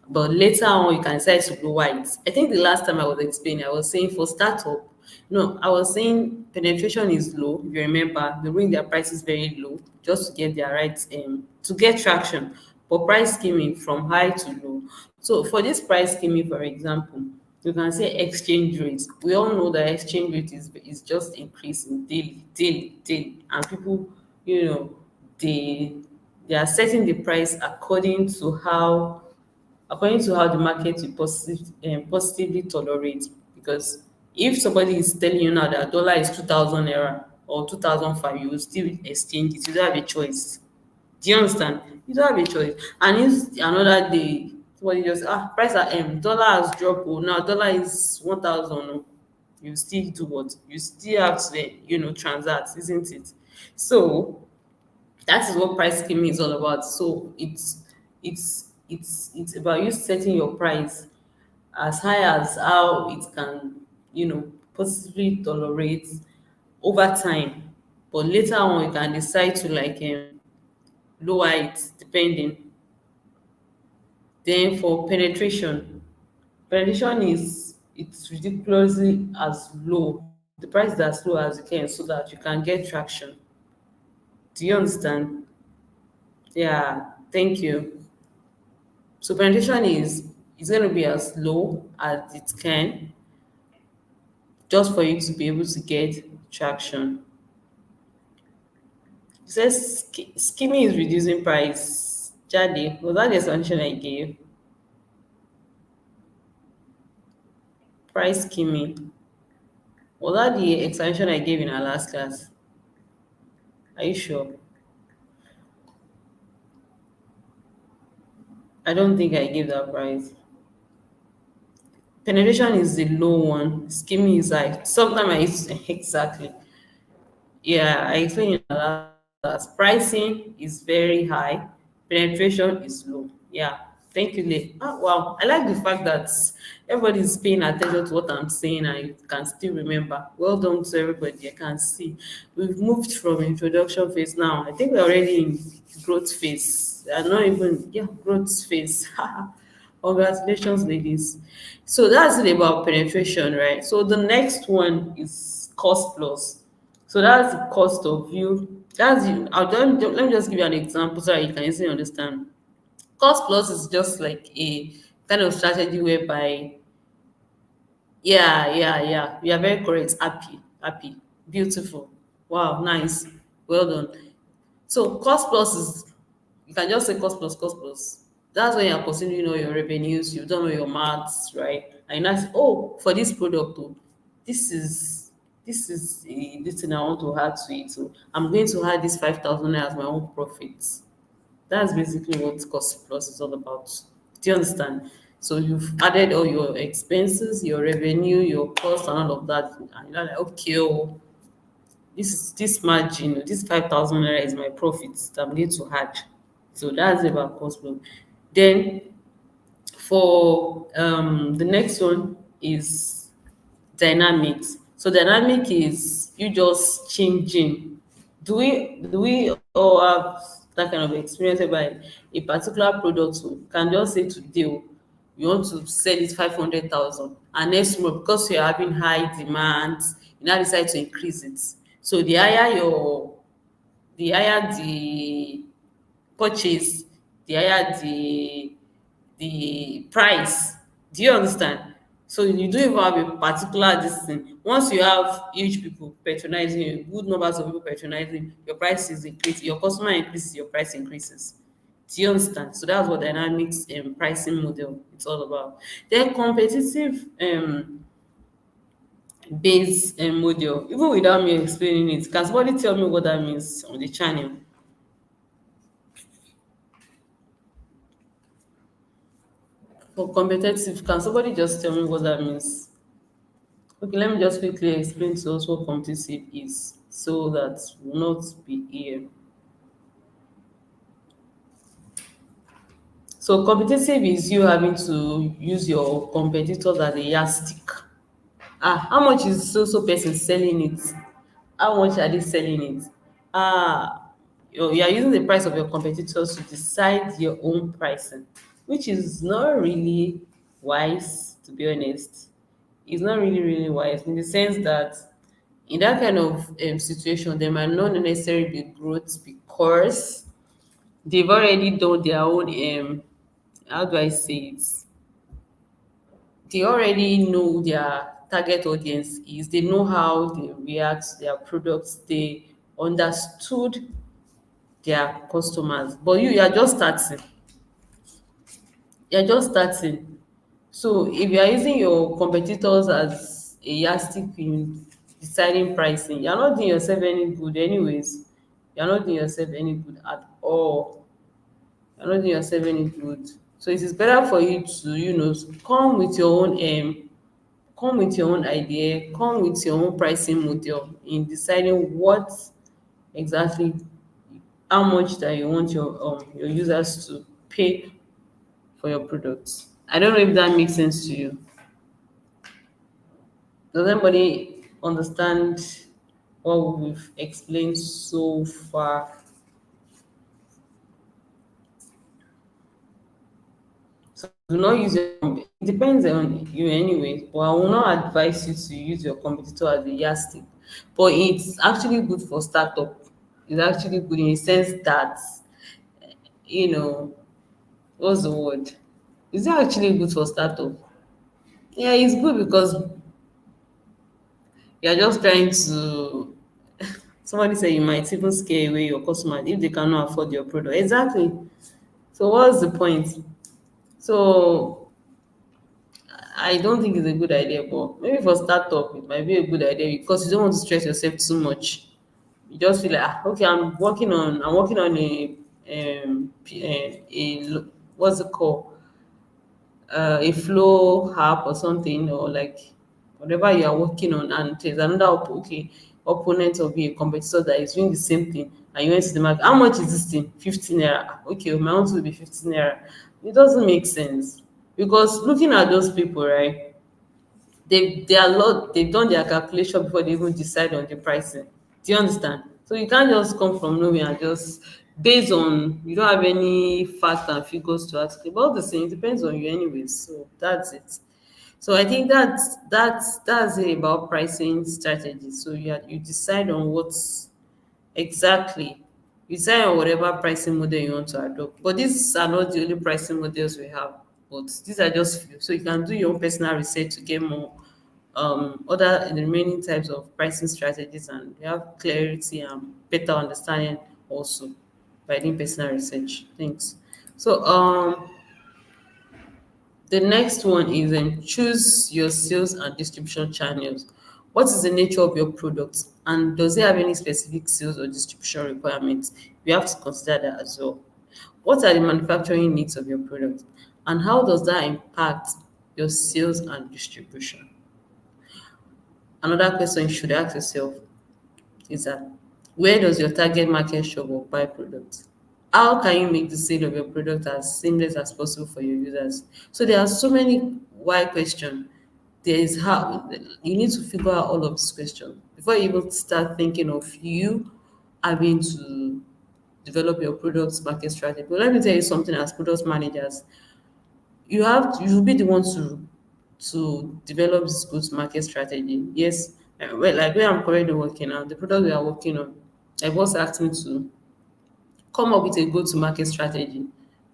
But later on, you can decide to lower it. I think the last time I was explaining, I was saying for startup, no, I was saying penetration is low. If you remember, they bring their prices very low just to get their right to get traction. But price scheming from high to low. So for this price scheming, for example, you can say exchange rates. We all know that exchange rate is just increasing daily, daily, daily, and people, you know, they they are setting the price according to how the market will positively tolerate. Because if somebody is telling you now that dollar is 2,000 naira or 2,005, you will still exchange it. You don't have a choice. Do you understand? You don't have a choice. And if another day somebody just price at dollar has dropped, oh now dollar is 1,000, oh, you still do what? You still have to transact, isn't it? So that is what price scheming is all about. So it's about you setting your price as high as how it can, possibly tolerate over time. But later on, you can decide to like lower it depending. Then for penetration is it's ridiculously as low. The price is as low as you can so that you can get traction. Do you understand? Yeah, thank you. So penetration is going to be as low as it can, just for you to be able to get traction. It says skimming is reducing price. Jade, was that the explanation I gave? Price skimming. Was that the explanation I gave in our last class? Are you sure? I don't think I gave that price. Penetration is the low one. Skimming is high. Sometimes I use exactly. Yeah, I explained in the last class. Pricing is very high, penetration is low. Yeah, thank you, Lee. Ah, wow, I like the fact that everybody is paying attention to what I'm saying and you can still remember. Well done to everybody. I can see we've moved from introduction phase now. I think we're already in growth phase. I'm not even, yeah, growth phase. Congratulations, ladies. So that's it about penetration, right? So the next one is cost plus. So that's the cost of you. That's you. Let me just give you an example so that you can easily understand. Cost plus is just like a kind of strategy whereby, yeah, yeah, yeah, you are very correct. Happy, happy, beautiful. Wow, nice, well done. So cost plus is, you can just say cost plus, cost plus. That's when you're considering all your revenues, you've done all your maths, right? And you now say, oh, for this product, oh, this is this thing I want to add to it. So I'm going to add this 5,000 as my own profits. That's basically what cost plus is all about. Do you understand? So you've added all your expenses, your revenue, your cost, and all of that. And you're like, okay, oh, this margin, this 5,000 naira is my profit that I'm going to add. So that's about cost plus. Then for the next one is dynamics. So dynamic is you just changing. Do we all have that kind of experience whereby a particular product can just say today you want to sell it 500,000 and next month because you're having high demand you now decide to increase it. So the higher the purchase, the higher the price. Do you understand? So you don't even have a particular this thing. Once you have huge people patronizing you, good numbers of people patronizing, your price is increasing, your customer increases, your price increases. Do you understand? So that's what dynamics and pricing model it's all about. Then competitive base and model. Even without me explaining it, can somebody tell me what that means on the channel? For competitive, can somebody just tell me what that means? Okay, let me just quickly explain to us what competitive is so that we'll not be here. So competitive is you having to use your competitors as a yardstick. Ah, how much is so person selling it? How much are they selling it? Ah, you are using the price of your competitors to decide your own pricing, which is not really wise, to be honest. It's not really wise in the sense that in that kind of situation, there might not necessarily be growth because they've already done their own how do I say it? They already know their target audience is, they know how they react to their products, they understood their customers. But you are just starting. You're just starting. So if you are using your competitors as a yardstick in deciding pricing, you're not doing yourself any good anyways. You're not doing yourself any good at all. You're not doing yourself any good. So it is better for you to, come with your own come with your own idea, come with your own pricing model in deciding what exactly, how much that you want your users to pay for your products. I don't know if that makes sense to you. Does anybody understand what we've explained so far? So do not use it depends on you anyway, but I will not advise you to use your competitor as a yardstick. But it's actually good for startup. It's actually good in the sense that, you know, what's the word? Is it actually good for startup? Yeah, it's good because you're just trying to, somebody said you might even scare away your customers if they cannot afford your product. Exactly. So what's the point? So I don't think it's a good idea, but maybe for startup it might be a good idea because you don't want to stress yourself too much. You just feel like, okay, I'm working on what's it called, a flow app or something, or like whatever you are working on, and there's another opponent of you, a competitor that is doing the same thing, and you went to the market. How much is this thing? 15 naira. Okay, my own will be 15 naira. It doesn't make sense because looking at those people, right? They've done their calculation before they even decide on the pricing. Do you understand? So you can't just come from nowhere and just based on you don't have any facts and figures to ask about the same. It depends on you anyways. So that's it. So I think that's it about pricing strategy. So you decide on what's exactly. You decide on whatever pricing model you want to adopt. But these are not the only pricing models we have. But these are just few. So you can do your own personal research to get more other the remaining types of pricing strategies, and you have clarity and better understanding also by doing personal research. Thanks. So the next one is choose your sales and distribution channels. What is the nature of your product, and does it have any specific sales or distribution requirements? You have to consider that as well. What are the manufacturing needs of your product, and how does that impact your sales and distribution? Another question you should ask yourself is that where does your target market shop or buy products? How can you make the sale of your product as seamless as possible for your users? So there are so many why questions. There is how you need to figure out all of these questions before you even start thinking of you having to develop your products market strategy. But let me tell you something, as product managers, you will be the one to develop this go to market strategy. Yes, well, like where I'm currently working on, the product we are working on, my boss asked me to come up with a go to market strategy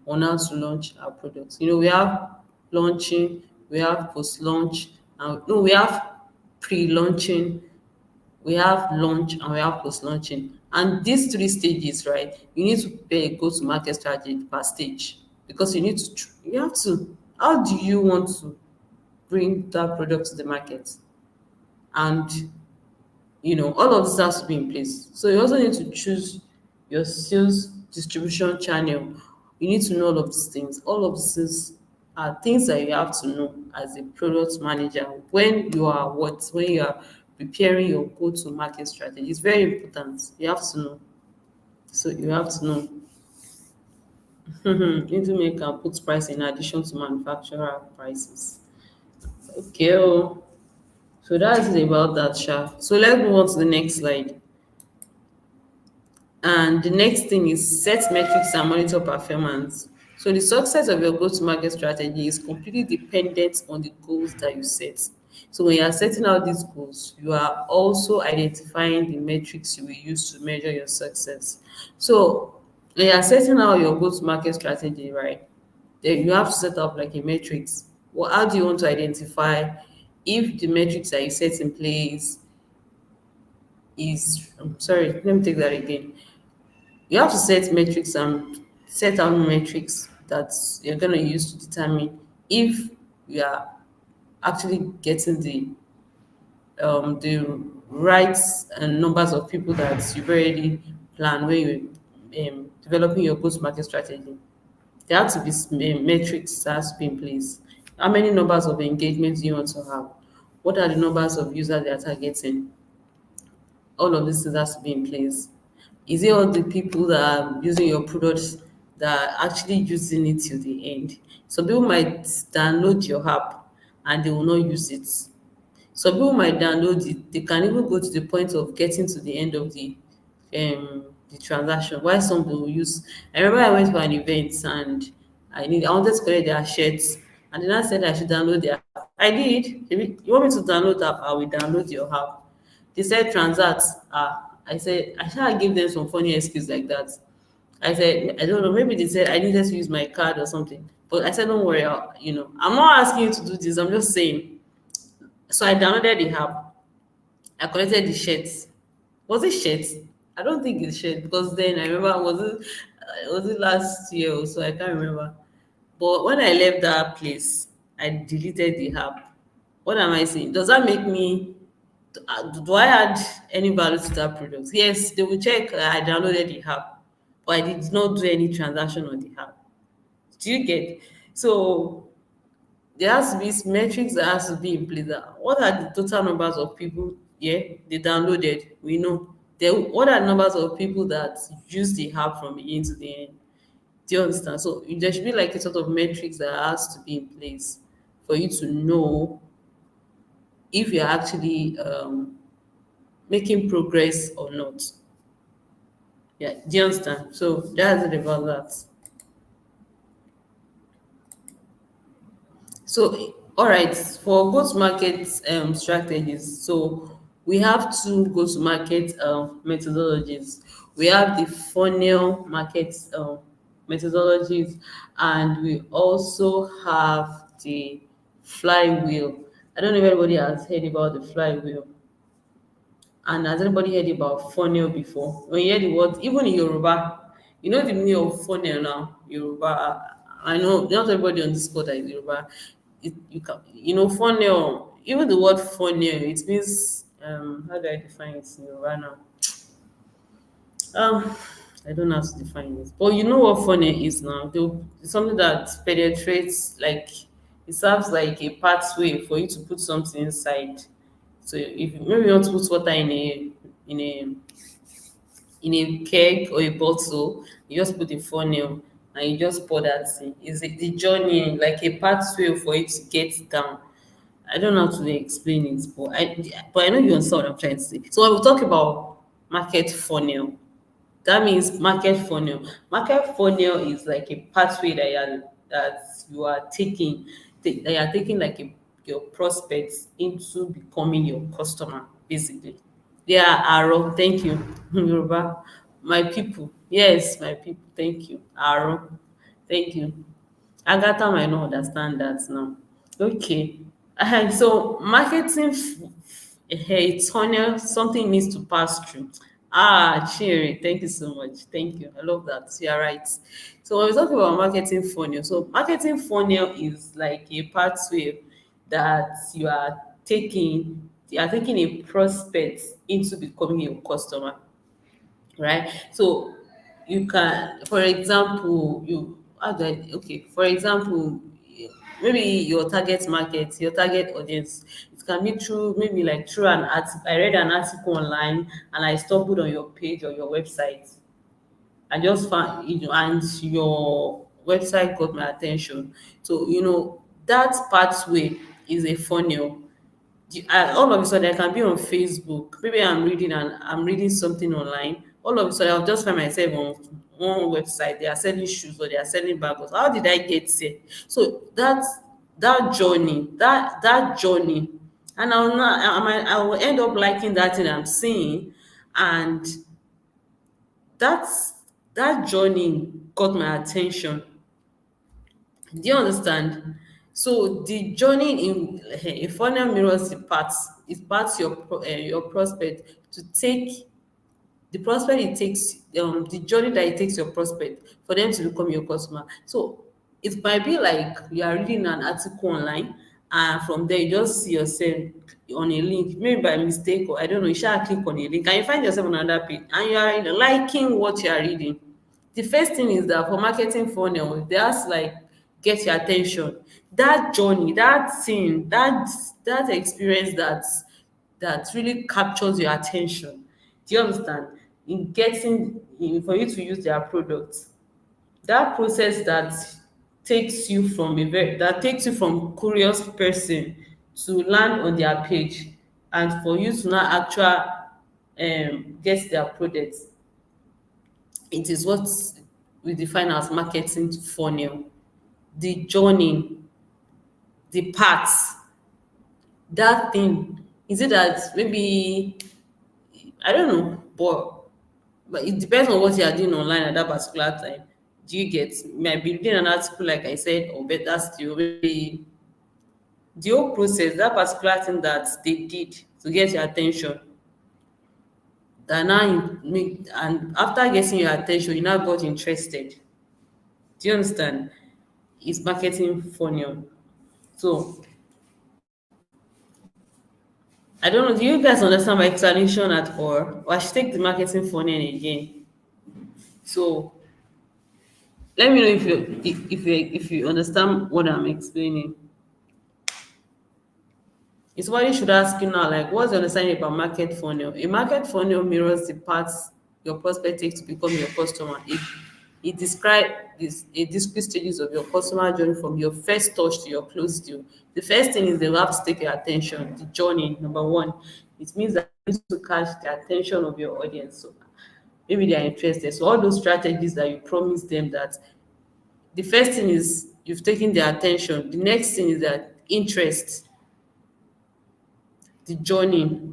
on how to launch our products. We have launching, we have post launch, and no, we have pre launching, we have launch, and we have post launching. And these three stages, right? You need to prepare a go to market strategy per stage because you have to. How do you want to bring that product to the market? And all of this has to be in place. So you also need to choose your sales distribution channel. You need to know all of these things. All of these things are things that you have to know as a product manager when you are preparing your go-to market strategy. It's very important. You have to know. So you have to know. Into make and put price in addition to manufacturer prices. Okay. Oh. So that's it about that, Sha. So let's move on to the next slide. And the next thing is set metrics and monitor performance. So the success of your go-to-market strategy is completely dependent on the goals that you set. So when you are setting out these goals, you are also identifying the metrics you will use to measure your success. So when you are setting out your go-to-market strategy, right, then you have to set up like a matrix. Well, how do you want to identify if the metrics that you set in place is, I'm sorry, let me take that again. You have to set out metrics that you're going to use to determine if you are actually getting the right numbers of people that you've already planned when you're developing your go-to-market strategy. There have to be metrics that has to be in place. How many numbers of engagements do you want to have? What are the numbers of users they are targeting? All of these things has to be in place. Is it all the people that are using your products that are actually using it till the end? Some people might download your app and they will not use it. Some people might download it, they can even go to the point of getting to the end of the transaction. While some will use, I remember I went for an event and I wanted to collect their shirts, and then I said I should download their app. I did. If you want me to download the app, I will download your app. They said transact. I said I shall give them some funny excuse like that. I said I don't know. Maybe they said I needed to use my card or something. But I said don't worry. I'm not asking you to do this. I'm just saying. So I downloaded the app. I collected the shirts. Was it shirts? I don't think it's shirt because then I remember was it last year or so? I can't remember. But when I left that place, I deleted the app. What am I saying? Does that make me do I add any value to that product? Yes, they will check I downloaded the app, but I did not do any transaction on the app. Do you get? So there has to be metrics that has to be in place. What are the total numbers of people? Yeah, they downloaded. We know. Then what are the numbers of people that use the app from beginning to the end? Do you understand? So there should be like a sort of metrics that has to be in place for you to know if you're actually making progress or not. Yeah, do you understand? So that's it about that. So, all right, for go-to-market strategies, so we have two go-to-market methodologies. We have the funnel market methodologies, and we also have the flywheel. I don't know if everybody has heard about the flywheel. And has anybody heard about funnel before? When you hear the word, even in Yoruba, you know the meaning of funnel now. Yoruba, I know not everybody on this call that is Yoruba. Funnel. Even the word funnel, it means how do I define it in Yoruba now? Um, I don't know how to define it, but you know what funnel is now. It's something that penetrates, like it serves like a pathway for you to put something inside. So if maybe you want to put water in a in a keg or a bottle, you just put a funnel and you just pour that in. It's the journey, like a pathway for it to get down. I don't know how to explain it, but I know you understand what I'm trying to say. So when we talk about market funnel, that means market funnel. Market funnel is like a pathway that you are taking, that you are taking like your prospects into becoming your customer, basically. Yeah, Aro, thank you. Yoruba, my people. Yes, my people, thank you. Aro, thank you. Agatha might not understand that now. Okay. So marketing a tunnel, something needs to pass through. Cheery, thank you so much. Thank you. I love that. You're right. So when we talk about marketing funnel, so marketing funnel is like a pathway that you are taking a prospect into becoming your customer, right? So you can, for example, for example, maybe your target audience, it can be through maybe like through an article. I read an article online and I stumbled on your page or your website. I just found, and your website got my attention. So that pathway is a funnel. All of a sudden I can be on Facebook. Maybe I'm reading something online. All of a sudden I'll just find myself on one website. They are selling shoes or they are selling bags. How did I get here? So that journey, and I will end up liking that thing I'm seeing, and that's that journey got my attention. Do you understand? So the journey in a funnel mirrors it parts your prospect to take the prospect it takes the journey that it takes your prospect for them to become your customer. So it might be like you are reading an article online, and from there you just see yourself on a link, maybe by mistake, or I don't know, you shall click on a link and you find yourself on another page and you are liking what you are reading. The first thing is that for marketing funnel, they has to like get your attention. That journey, that thing, that experience that really captures your attention. Do you understand? For you to use their product, that process that takes you from curious person to land on their page, and for you to now actual get their product, it is what we define as marketing funnel. The journey, the path, that thing. Is it that maybe I don't know, but it depends on what you are doing online at that particular time. Do you get? You might be reading an article, like I said, or better still, maybe the whole process, that particular thing that they did to get your attention, that now and after getting your attention, you now got interested. Do you understand? It's marketing funnel. So I don't know, do you guys understand my explanation at all? Or I should take the marketing funnel again. So let me know if you understand what I'm explaining. It's what you should ask you now, like what's your understanding about market funnel? A market funnel mirrors the paths your prospect takes to become your customer. It describes a discrete stages of your customer journey from your first touch to your close deal. The first thing is they will have to take your attention, the journey, number one. It means that you need to catch the attention of your audience. So maybe they are interested. So all those strategies that you promise them, that the first thing is you've taken their attention. The next thing is that interest, the journey.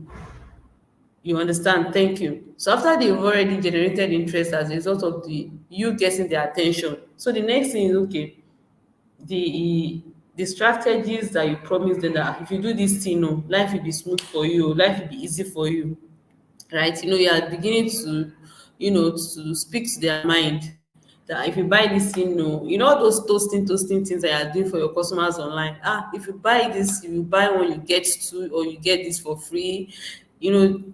You understand? Thank you. So after they've already generated interest as a result of the you getting their attention, so the next thing is okay, the strategies that you promised them that if you do this thing, no, life will be smooth for you, life will be easy for you, right? You are beginning to, to speak to their mind that if you buy this thing, no, all those toasting things that you are doing for your customers online. If you buy this, if you buy one, you get two, or you get this for free.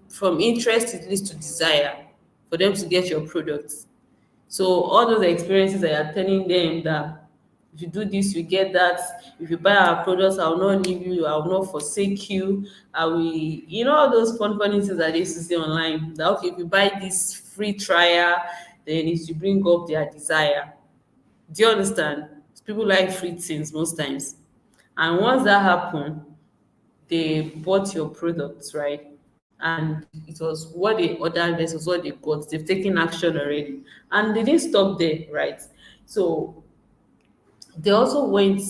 From interest, it leads to desire for them to get your product. So all those experiences that you're telling them that if you do this, you get that. If you buy our products, I will not leave you. I will not forsake you. I will, all those funny things that they used to see online. That okay, if you buy this free trial, then it will bring up their desire. Do you understand? People like free things most times. And once that happen, they bought your products, right? And it was what they ordered versus what they got. They've taken action already. And they didn't stop there, right? So they also went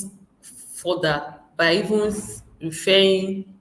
further by even referring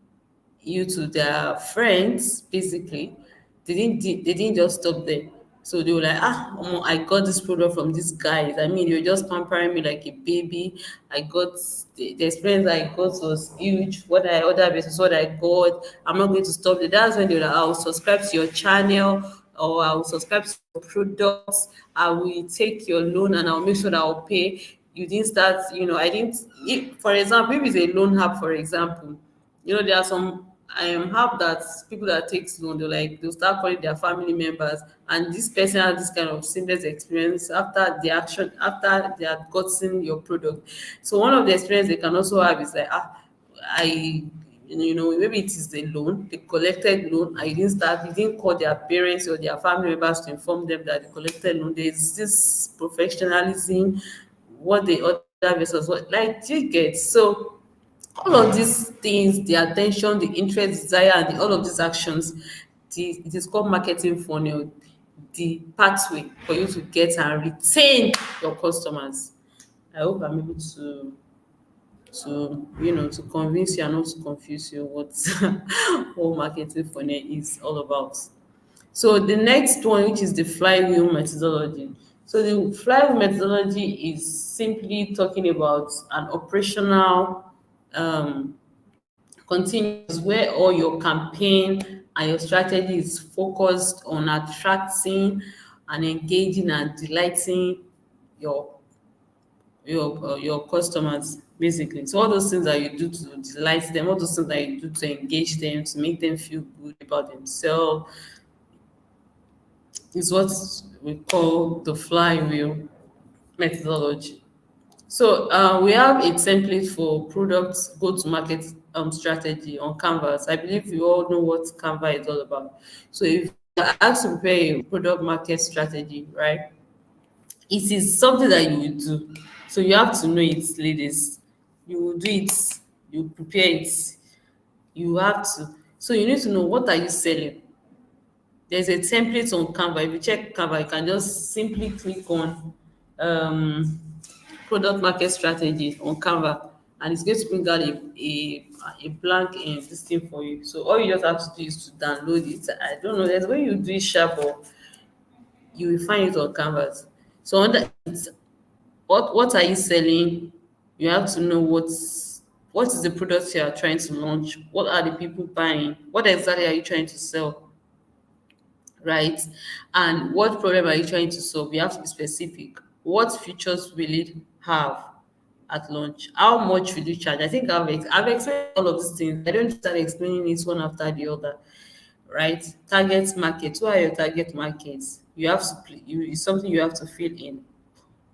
you to their friends, basically. They didn't just stop there. So they were like, omo, I got this product from these guys. I mean, they were just pampering me like a baby. I got the experience I got was huge. What I ordered versus what I got. I'm not going to stop there. That's when they were like, I'll subscribe to your channel, or I'll subscribe to your products. I will take your loan and I'll make sure that I'll pay. You didn't start, I didn't, if, for example, if it's a loan app, for example, there are some have that people that takes loan, they'll start calling their family members, and this person has this kind of seamless experience after the action, after they have gotten your product. So one of the experience they can also have is like, I maybe it is the loan, the collected loan. You didn't call their parents or their family members to inform them that the collected loan. There's this professionalism, what they order versus what, like, do you get? So all of these things, the attention, the interest, desire, and all of these actions, it is called marketing funnel, the pathway for you to get and retain your customers. I hope I'm able to convince you and not to confuse you what what marketing funnel is all about. So the next one, which is the flywheel methodology. So the flywheel methodology is simply talking about an operational continuous where all your campaign and your strategy is focused on attracting and engaging and delighting your your customers, basically. So all those things that you do to delight them, all those things that you do to engage them, to make them feel good about themselves, is what we call the flywheel methodology. So we have a template for product go-to-market strategy on Canvas. I believe you all know what Canva is all about. So if you're asked to prepare a product market strategy, right, it is something that you will do. So you have to know it, ladies. You will do it. You prepare it. You have to. So you need to know, what are you selling. There's a template on Canva. If you check Canva, you can just simply click on um, product market strategy on Canva, and it's going to bring out a blank this thing for you. So all you just have to do is to download it. I don't know, there's a way you do it sharp, but you will find it on Canvas. So under it, what are you selling? You have to know what is the product you are trying to launch. What are the people buying? What exactly are you trying to sell? Right? And what problem are you trying to solve? You have to be specific. What features will it have? at launch? How much will you charge? I think I've explained all of these things. I don't start explaining it one after the other, right? Target market. Who are your target markets? You have to it's something you have to fill in.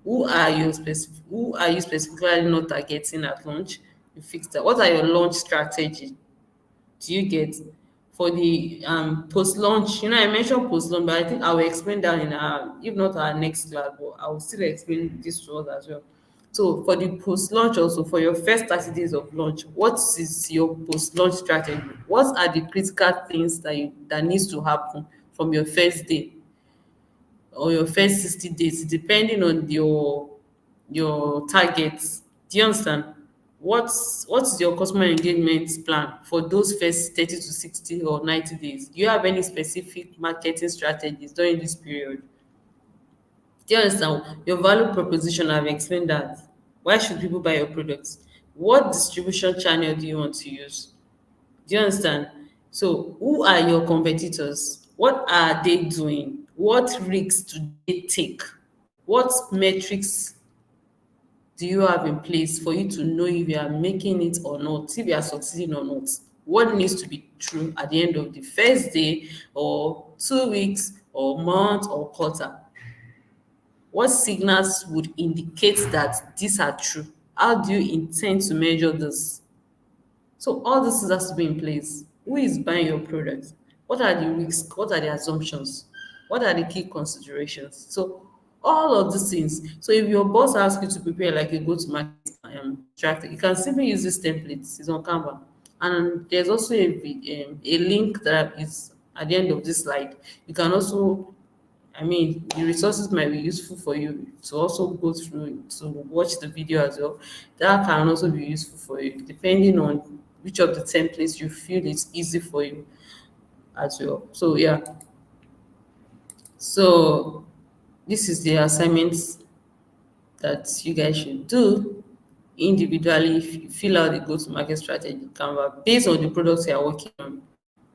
Who are you specifically not targeting at launch? You fix that. What are your launch strategy? Do you get for the post launch? I mentioned post launch, but I think I will explain that in our, if not our next class, but I will still explain this to us as well. So for the post launch, also for your first 30 days of launch, what is your post launch strategy? What are the critical things that needs to happen from your first day or your first 60 days, depending on your targets? Do you understand? What's your customer engagement plan for those first 30 to 60 or 90 days? Do you have any specific marketing strategies during this period? Do you understand? Your value proposition, I've explained that. Why should people buy your products? What distribution channel do you want to use? Do you understand? So, who are your competitors? What are they doing? What risks do they take? What metrics do you have in place for you to know if you are making it or not, if you are succeeding or not? What needs to be true at the end of the first day or 2 weeks or month or quarter? What signals would indicate that these are true? How do you intend to measure this? So all this has to be in place. Who is buying your product? What are the risks? What are the assumptions? What are the key considerations? So all of these things. So if your boss asks you to prepare like a go-to-market strategy, you can simply use this template. It's on Canva, and there's also a link that is at the end of this slide. You can also, I mean, the resources might be useful for you to also go through to watch the video as well. That can also be useful for you, depending on which of the templates you feel is easy for you as well. So yeah, so this is the assignments that you guys should do individually. If you fill out the go-to-market strategy Canva based on the products you are working on.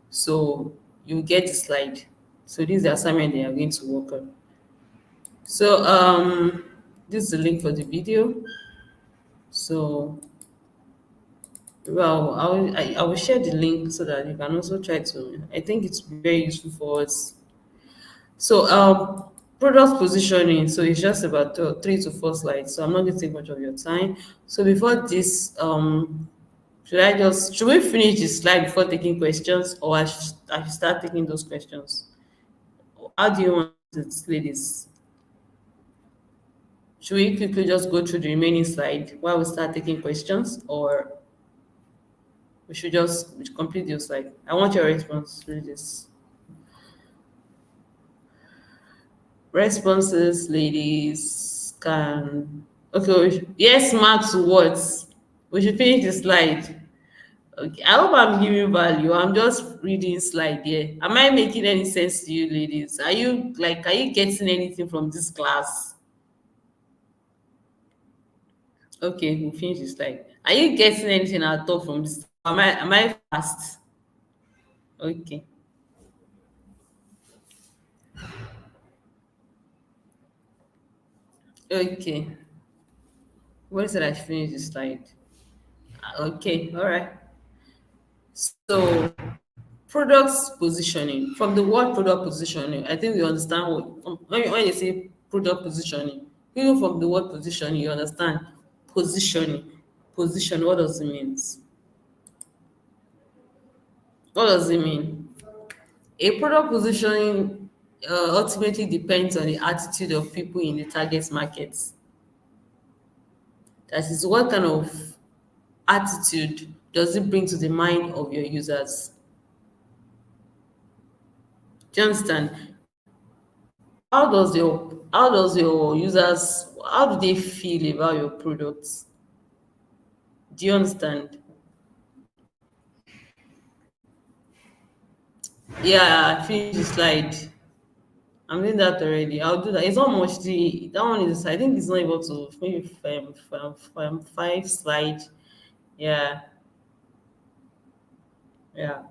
So you get the slide. So this is the assignment they are going to work on. So this is the link for the video. So well, I will share the link so that you can also try to. I think it's very useful for us. So product positioning. So it's just about 3 to 4 slides. So I'm not going to take much of your time. So before this, should we finish the slide before taking questions, or I should start taking those questions? How do you want it, ladies? Should we quickly just go through the remaining slide while we start taking questions, or we should just complete your slide? I want your response to this. Responses, ladies, can. Okay, yes, Matt, to what? We should finish the slide. Okay, I hope I'm giving value. I'm just reading slide here. Am I making any sense to you, ladies? Are you getting anything from this class? Okay, we'll finish the slide. Are you getting anything at all from this? Am I fast? Okay. Okay. What is it I should finish the slide? Okay, all right. So products positioning. From the word product positioning, I think we understand when you say product positioning, even from the word positioning, you understand positioning. Position, what does it mean? What does it mean? A product positioning ultimately depends on the attitude of people in the target markets. That is, what kind of attitude does it bring to the mind of your users? Do you understand? How does your users, how do they feel about your products? Do you understand? Yeah, I finished the slide. I'm doing that already. I'll do that. It's not much. That one is, I think it's not able to maybe 5 slide. Yeah, yeah.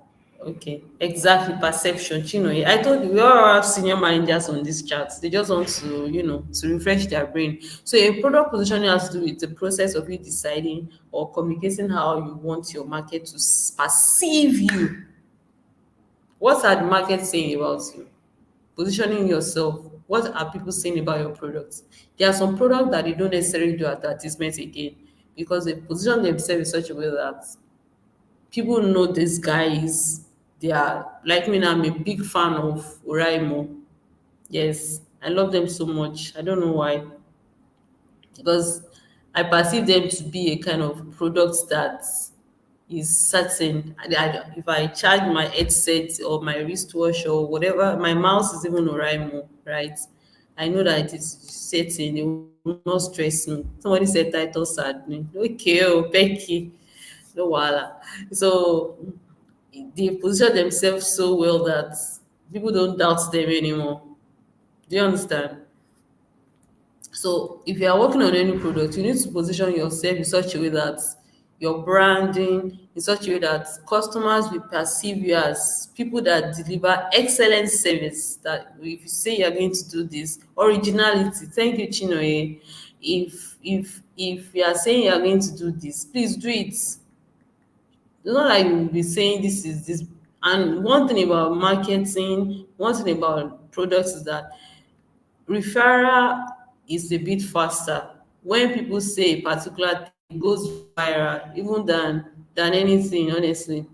Okay, exactly. Perception. You know, I told you we all have senior managers on this chat. They just want to, to refresh their brain. So a product positioning has to do with the process of you deciding or communicating how you want your market to perceive you. What are the market saying about you? Positioning yourself. What are people saying about your products? There are some products that they don't necessarily do advertisement again because they position themselves in such a way that people know these guys. They are like me now. I'm a big fan of Oraimo. Yes, I love them so much. I don't know why, because I perceive them to be a kind of product that is certain. If I charge my headset or my wristwatch or whatever, my mouse is even Oraimo, right? I know that it is certain. It will not stress me. Somebody said title sad me. Okay, oh, Becky, no wahala. So they position themselves so well that people don't doubt them anymore. Do you understand? So if you are working on any product, you need to position yourself in such a way that your branding in such a way that customers will perceive you as people that deliver excellent service. That if you say you're going to do this, originality. Thank you, Chinoye. If you are saying you're going to do this, please do it. It's not like you'll be saying this is this. And one thing about marketing, one thing about products is that referral is a bit faster. When people say a particular thing, it goes viral, even than anything, honestly.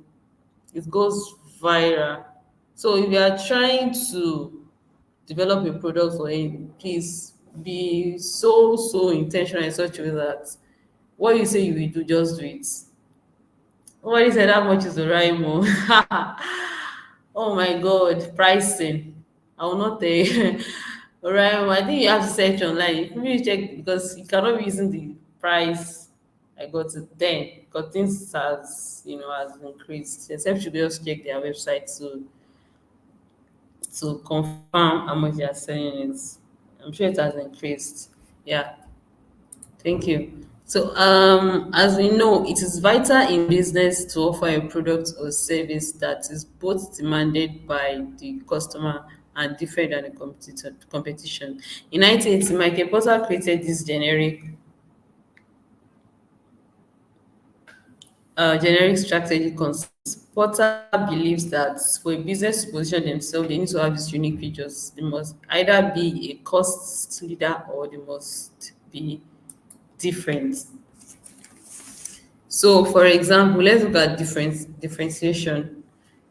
It goes viral. So if you are trying to develop a product for it, please be so intentional in such a way that what you say you will do, just do it. Nobody said how much is the Raimo. Oh my God, pricing. I will not tell you. Raimo, I think you have to search online. You can really check because you cannot be using the price I got it then because things has increased. Except you just check their website to confirm how much they are selling it. I'm sure it has increased. Yeah. Thank you. So, as we know, it is vital in business to offer a product or service that is both demanded by the customer and different than the competition. In 1980, Michael Porter created this generic strategy concept. Porter believes that for a business to position themselves, they need to have these unique features. They must either be a cost leader or they must be different. So, for example, let's look at differentiation.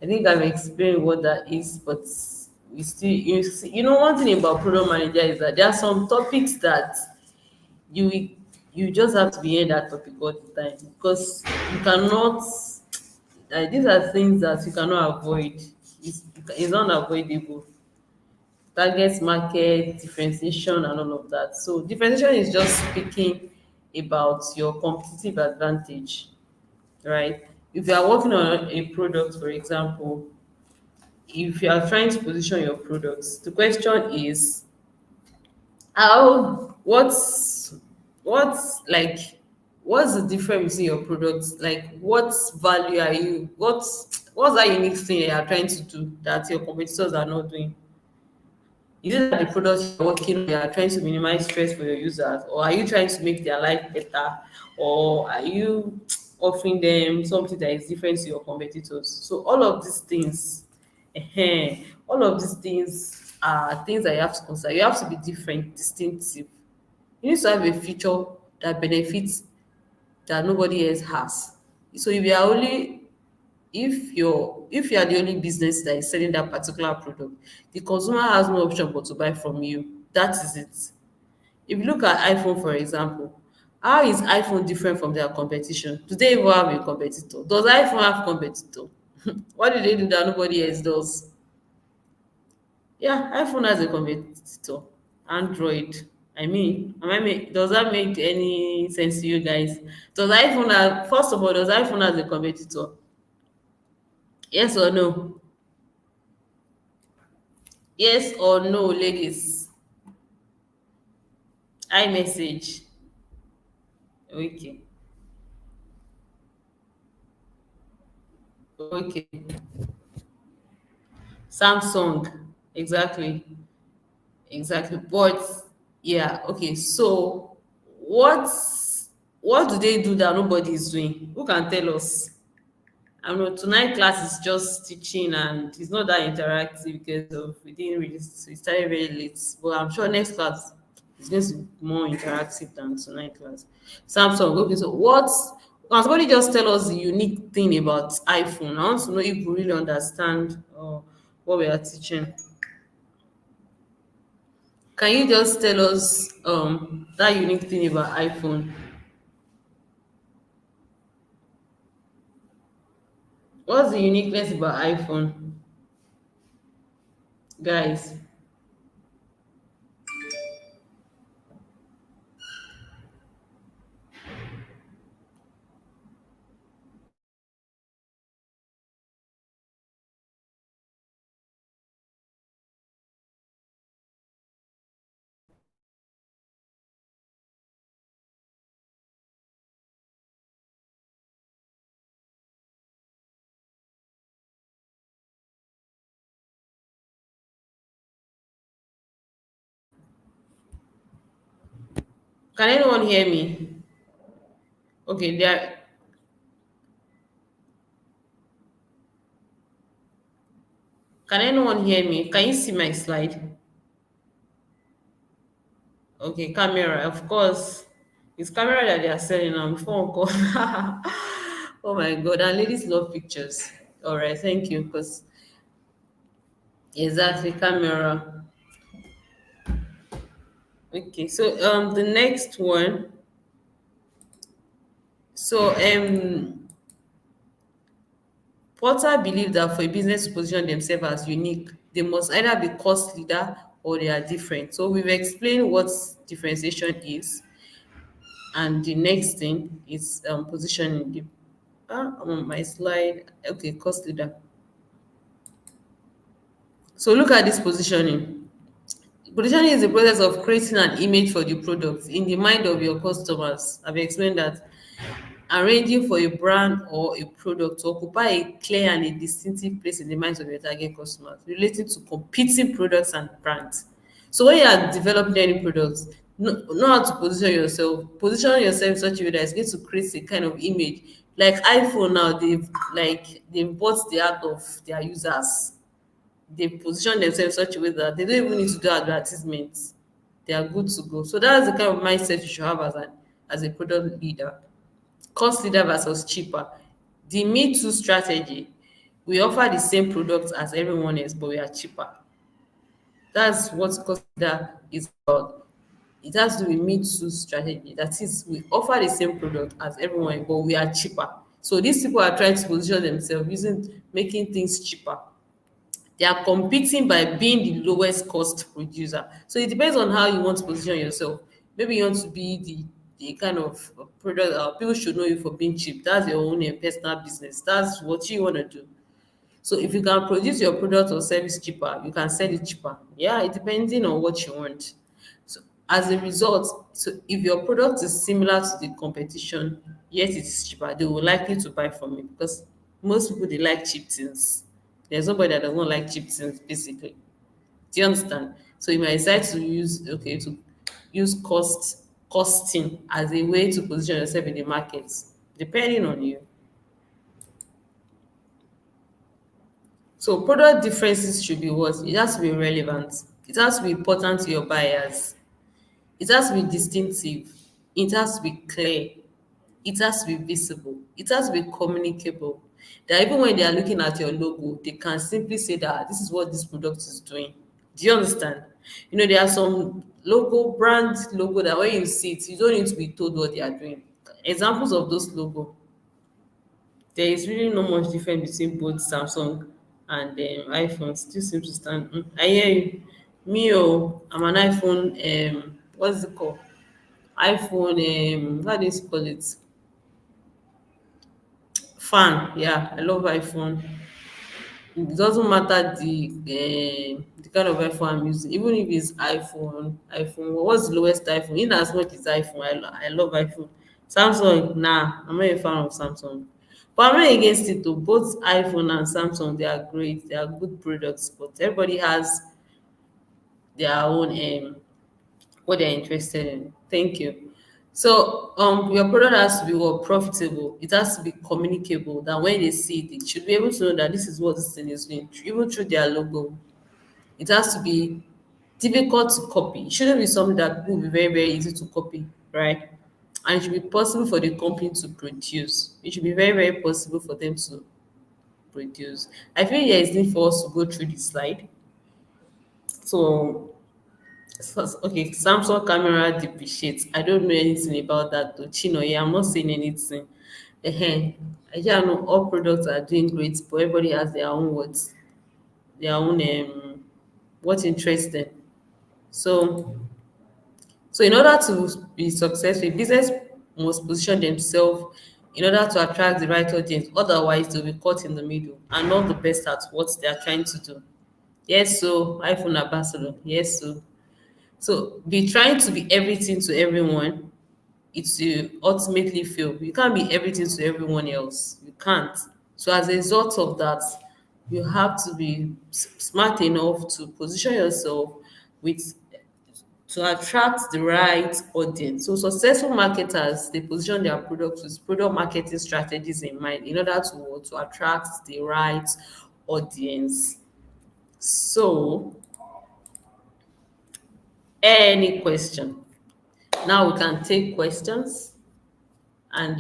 I think I've explained what that is, but we still, one thing about product manager is that there are some topics that you you just have to be in that topic all the time because you cannot. These are things that you cannot avoid. It's unavoidable. Target market differentiation and all of that. So differentiation is just speaking about your competitive advantage, right? If you are working on a product, for example, if you are trying to position your products, the question is how what's the difference between your products? Like what value are you what's that unique thing you are trying to do that your competitors are not doing? Is it that the products you're working on, you are trying to minimize stress for your users, or are you trying to make their life better, or are you offering them something that is different to your competitors? So all of these things, all of these things are things that you have to consider. You have to be different, distinctive. You need to have a feature that benefits that nobody else has. So if you are the only business that is selling that particular product, the consumer has no option but to buy from you. That is it. If you look at iPhone, for example, how is iPhone different from their competition? Do they even have a competitor? Does iPhone have competitor? What do they do that nobody else does? Yeah, iPhone has a competitor. Android. Does that make any sense to you guys? First of all, does iPhone has a competitor? Yes or no? Yes or no, ladies? iMessage. Okay. Okay. Samsung, exactly, exactly. But yeah, okay. So what do they do that nobody is doing? Who can tell us? I know tonight class is just teaching and it's not that interactive because of we didn't really we started very late. But I'm sure next class is going to be more interactive than tonight class. Samsung, okay, so can somebody just tell us the unique thing about iPhone? I want to know if we really understand what we are teaching. Can you just tell us that unique thing about iPhone? What's the uniqueness about iPhone, guys? Can anyone hear me? Okay, there. Can anyone hear me? Can you see my slide? Okay, camera. Of course, it's camera that they are selling now. Before call. Oh my god! And ladies love pictures. All right, thank you. Because exactly camera. Okay, so the next one. So Porter believe that for a business to position themselves as unique, they must either be cost leader or they are different. So we've explained what differentiation is, and the next thing is positioning. I'm on my slide. Okay, cost leader. So look at this positioning. Positioning is the process of creating an image for the product in the mind of your customers. I've explained that. Arranging for a brand or a product to occupy a clear and a distinctive place in the minds of your target customers relating to competing products and brands. So when you are developing any products, know how to position yourself. Position yourself in such a way that it's going to create a kind of image. Like iPhone now, they've bought the heart of their users. They position themselves in such a way that they don't even need to do advertisements. They are good to go. So that's the kind of mindset you should have as a product leader. Cost leader versus cheaper. The me too strategy. We offer the same product as everyone else, but we are cheaper. That's what cost leader is about. It has to be me too strategy. That is, we offer the same product as everyone, but we are cheaper. So these people are trying to position themselves using making things cheaper. They are competing by being the lowest cost producer. So it depends on how you want to position yourself. Maybe you want to be the kind of product people should know you for being cheap. That's your own personal business. That's what you want to do. So if you can produce your product or service cheaper, you can sell it cheaper. Yeah, it depending on what you want. So as a result, so if your product is similar to the competition, yet it is cheaper, they will likely to buy from you because most people they like cheap things. There's nobody that does not like cheap things, basically. Do you understand? So you might decide to use costing as a way to position yourself in the market, depending on you. So product differences should be what? It has to be relevant. It has to be important to your buyers. It has to be distinctive. It has to be clear. It has to be visible. It has to be communicable. That even when they are looking at your logo, they can simply say that this is what this product is doing. Do you understand? You know, there are some brand logo that when you see it, you don't need to be told what they are doing. Examples of those logo, there is really not much difference between both Samsung and iPhone. Still seems to stand. I hear you. Me, I'm an iPhone. What's it called? iPhone. How do you call it? Fan. Yeah, I love iPhone. It doesn't matter the kind of iPhone I'm using, even if it's iPhone. What's the lowest iPhone? In as much as iPhone, I love iPhone. Samsung, nah, I'm not a fan of Samsung. But I'm not against it though. Both iPhone and Samsung, they are great. They are good products, but everybody has their own what they're interested in. Thank you. So your product has to be what profitable. It has to be communicable. That when they see it, they should be able to know that this is what this thing is doing, even through their logo. It has to be difficult to copy. It shouldn't be something that will be very, very easy to copy, right? And it should be possible for the company to produce. It should be very, very possible for them to produce. I feel there is need for us to go through the slide. So, okay, Samsung camera depreciates. I don't know anything about that though. Chino, yeah, I'm not saying anything. Ehen. I just know all products are doing great, but everybody has their own words, their own what interests them. So in order to be successful, a business must position themselves in order to attract the right audience. Otherwise, they'll be caught in the middle and not the best at what they are trying to do. Yes, so iPhone ambassador. Yes, so be trying to be everything to everyone. It will ultimately fail. You can't be everything to everyone else. You can't. So as a result of that, you have to be smart enough to position yourself with to attract the right audience. So successful marketers, they position their products with product marketing strategies in mind in order to attract the right audience. So any question? Now we can take questions, and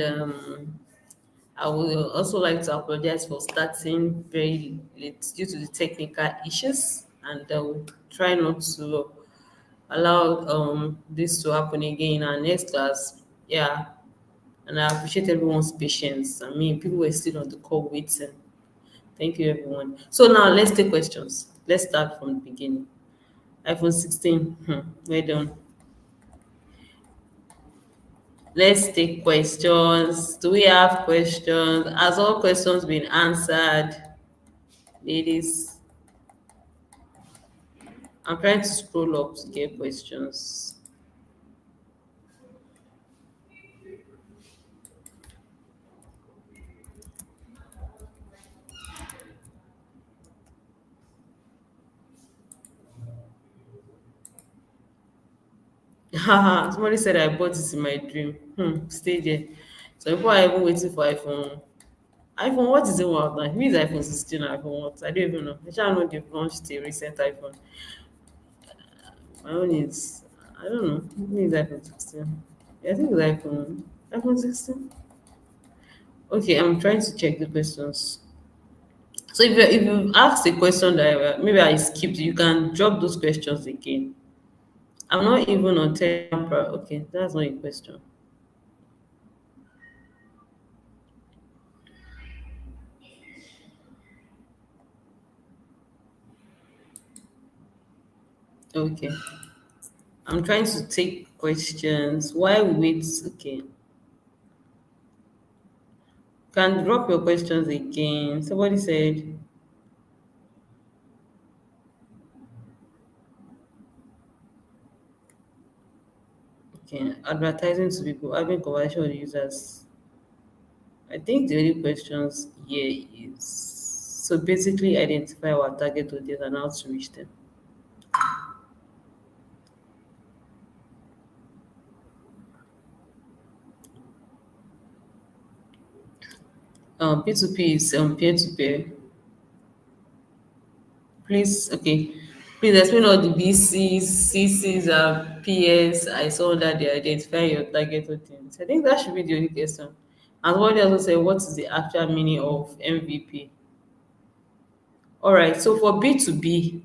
I would also like to apologize for starting very late due to the technical issues, and we'll try not to allow this to happen again in our next class. Yeah, and I appreciate everyone's patience. I mean, people were still on the call waiting. Thank you, everyone. So now let's take questions. Let's start from the beginning. iPhone 16. Well done. Let's take questions. Do we have questions? Has all questions been answered? Ladies, I'm trying to scroll up to get questions. Haha, somebody said I bought this in my dream. Stay there. So people are even waiting for iPhone. iPhone, what is it out now? Who is iPhone 16 or iPhone what? I don't even know. I don't know they've launched a recent iPhone. My own is, I don't know. Who is iPhone 16? Yeah, I think it's iPhone 16. Okay, I'm trying to check the questions. So if you asked a question that maybe I skipped, you can drop those questions again. I'm not even on Telegram. Okay, that's not a question. Okay, I'm trying to take questions. Why we wait? Okay, can drop your questions again. Somebody said, okay, advertising to people, having conversation with users. I think the only questions here is so basically identify our target audience and how to reach them. P2P is peer to peer. Please, okay. Please explain all the BCs, CCs, and PS I saw that they identify your target audience. I think that should be the only question. And what they also say, what is the actual meaning of MVP? All right, so for B2B,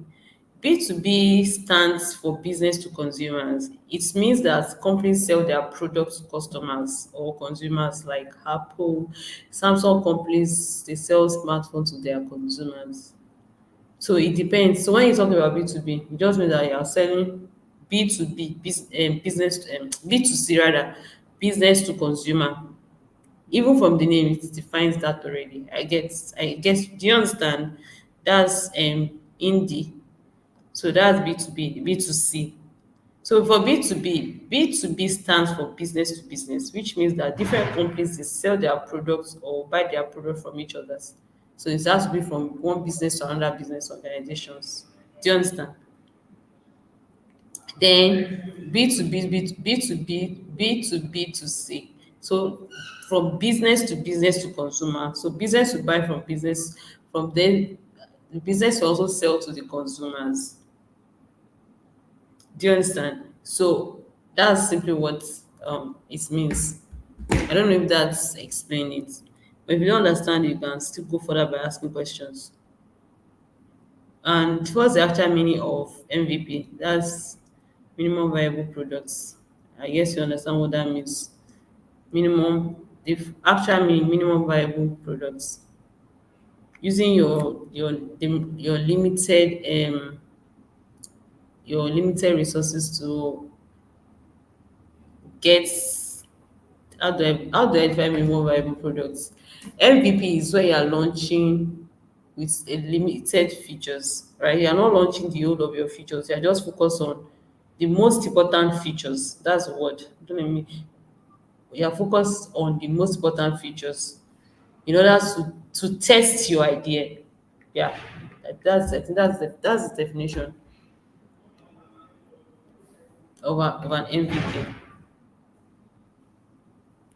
B2B stands for business to consumers. It means that companies sell their products to customers or consumers like Apple, Samsung companies, they sell smartphones to their consumers. So it depends. So when you talk about B2B, it just means that you are selling B2B, business, B2C rather, business to consumer. Even from the name, it defines that already. I guess, do you understand? That's indie. So that's B2B, B2C. So for B2B stands for business to business, which means that different companies they sell their products or buy their product from each others. So it has to be from one business to another business organizations. Do you understand? Then B2B, B2B, B2B2C. So from business to business to consumer. So business to buy from business, from then the business will also sell to the consumers. Do you understand? So that's simply what it means. I don't know if that's explain it. But if you don't understand, you can still go further by asking questions. And what's the actual meaning of MVP? That's minimum viable products. I guess you understand what that means. Minimum, the actual meaning, minimum viable products. Using your limited resources to get how do I define minimum viable products? MVP is where you are launching with a limited features, right? You are not launching the whole of your features. You are just focused on the most important features. That's the word. Don't let me. You are focused on the most important features in order to test your idea. Yeah, that's I think that's the definition of an MVP.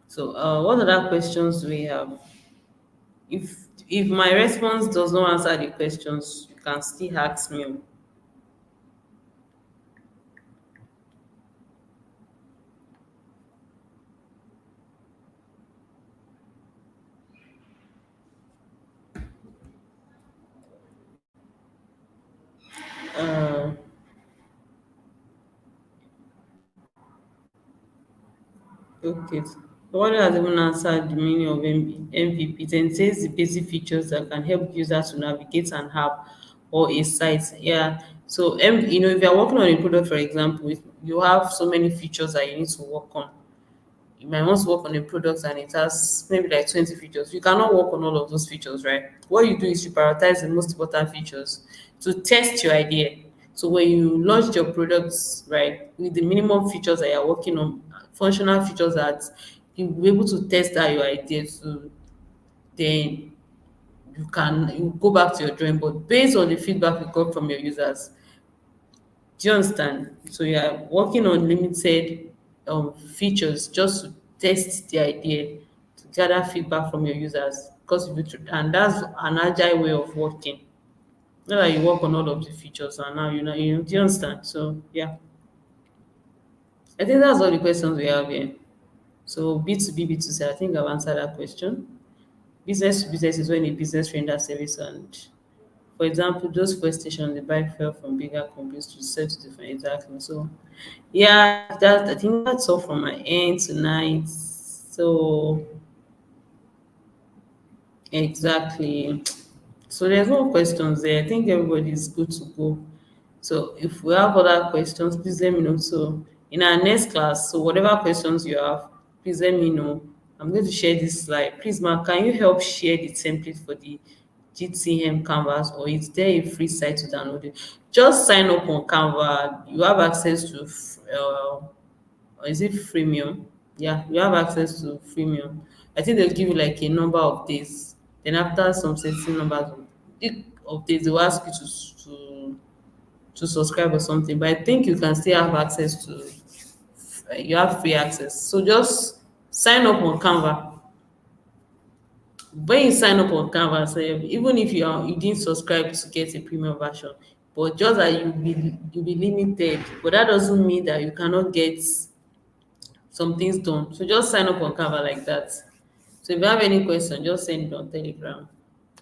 So, what other questions do we have? If my response does not answer the questions, you can still ask me. Uh, okay. The one has even answered the meaning of MVP. Then says the basic features that can help users to navigate an app or a site. Yeah. So, if you're working on a product, for example, if you have so many features that you need to work on. You might want to work on a product and it has maybe like 20 features. You cannot work on all of those features, right? What you do is you prioritize the most important features to test your idea. So when you launch your products, right, with the minimum features that you're working on, functional features that you'll be able to test out your idea to, then you go back to your drawing board based on the feedback you got from your users. Do you understand? So you are working on limited features just to test the idea, to gather feedback from your users. Because and that's an agile way of working. Not that you work on all of the features and now do you understand? So yeah, I think that's all the questions we have here. So B2B, B2C, I think I've answered that question. Business to business is when a business renders service and for example, those fuel stations they buy fuel from bigger companies to sell to different exactly. So yeah, that I think that's all from my end tonight. So exactly. So there's no questions there. I think everybody is good to go. So if we have other questions, please let me know. So in our next class, so whatever questions you have, please let me know. I'm going to share this slide. Please, ma, can you help share the template for the GTM Canvas, or is there a free site to download it? Just sign up on Canva. You have access to, or is it freemium? Yeah, you have access to freemium. I think they'll give you like a number of days. Then after some certain numbers of days, they'll ask you to subscribe or something. But I think you can still have access to. You have free access. So just sign up on Canva. When you sign up on Canva, even if you didn't subscribe to get a premium version, but just that you'll be limited. But that doesn't mean that you cannot get some things done. So just sign up on Canva like that. So if you have any question, just send it on Telegram.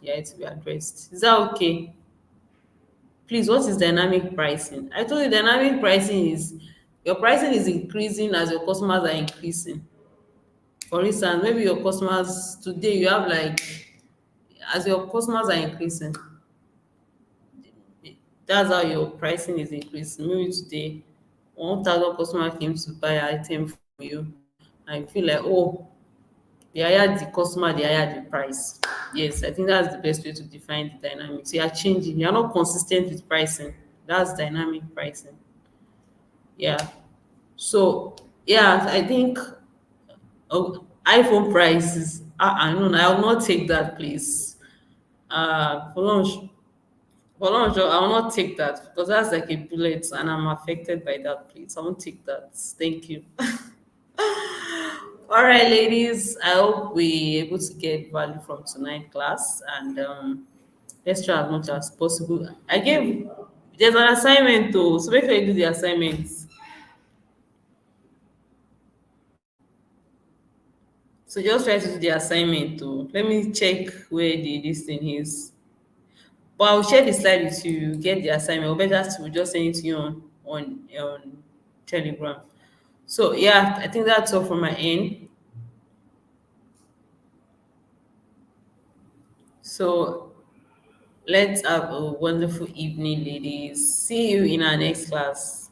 Yeah, it will be addressed. Is that okay? Please, what is dynamic pricing? I told you dynamic pricing is your pricing is increasing as your customers are increasing. For instance, maybe your customers today you have like as your customers are increasing, that's how your pricing is increasing. Maybe today 1,000 customer came to buy an item from you and you feel like, oh, the higher the customer, the higher the price. Yes, I think that's the best way to define the dynamics. You are changing. You are not consistent with pricing. That's dynamic pricing. Yeah. So yeah, I think iPhone prices. No, I will not take that, please. For lunch, I will not take that because that's like a bullet, and I'm affected by that. Please, I won't take that. Thank you. All right, ladies. I hope we able to get value from tonight class, and let's try as much as possible. I gave there's an assignment too, so make sure you do the assignments. So just try to do the assignment too. Let me check where the this thing is. But I'll share the slide with you. Get the assignment. Or better to just send it to you on Telegram. So yeah, I think that's all from my end. So let's have a wonderful evening, ladies. See you in our next class.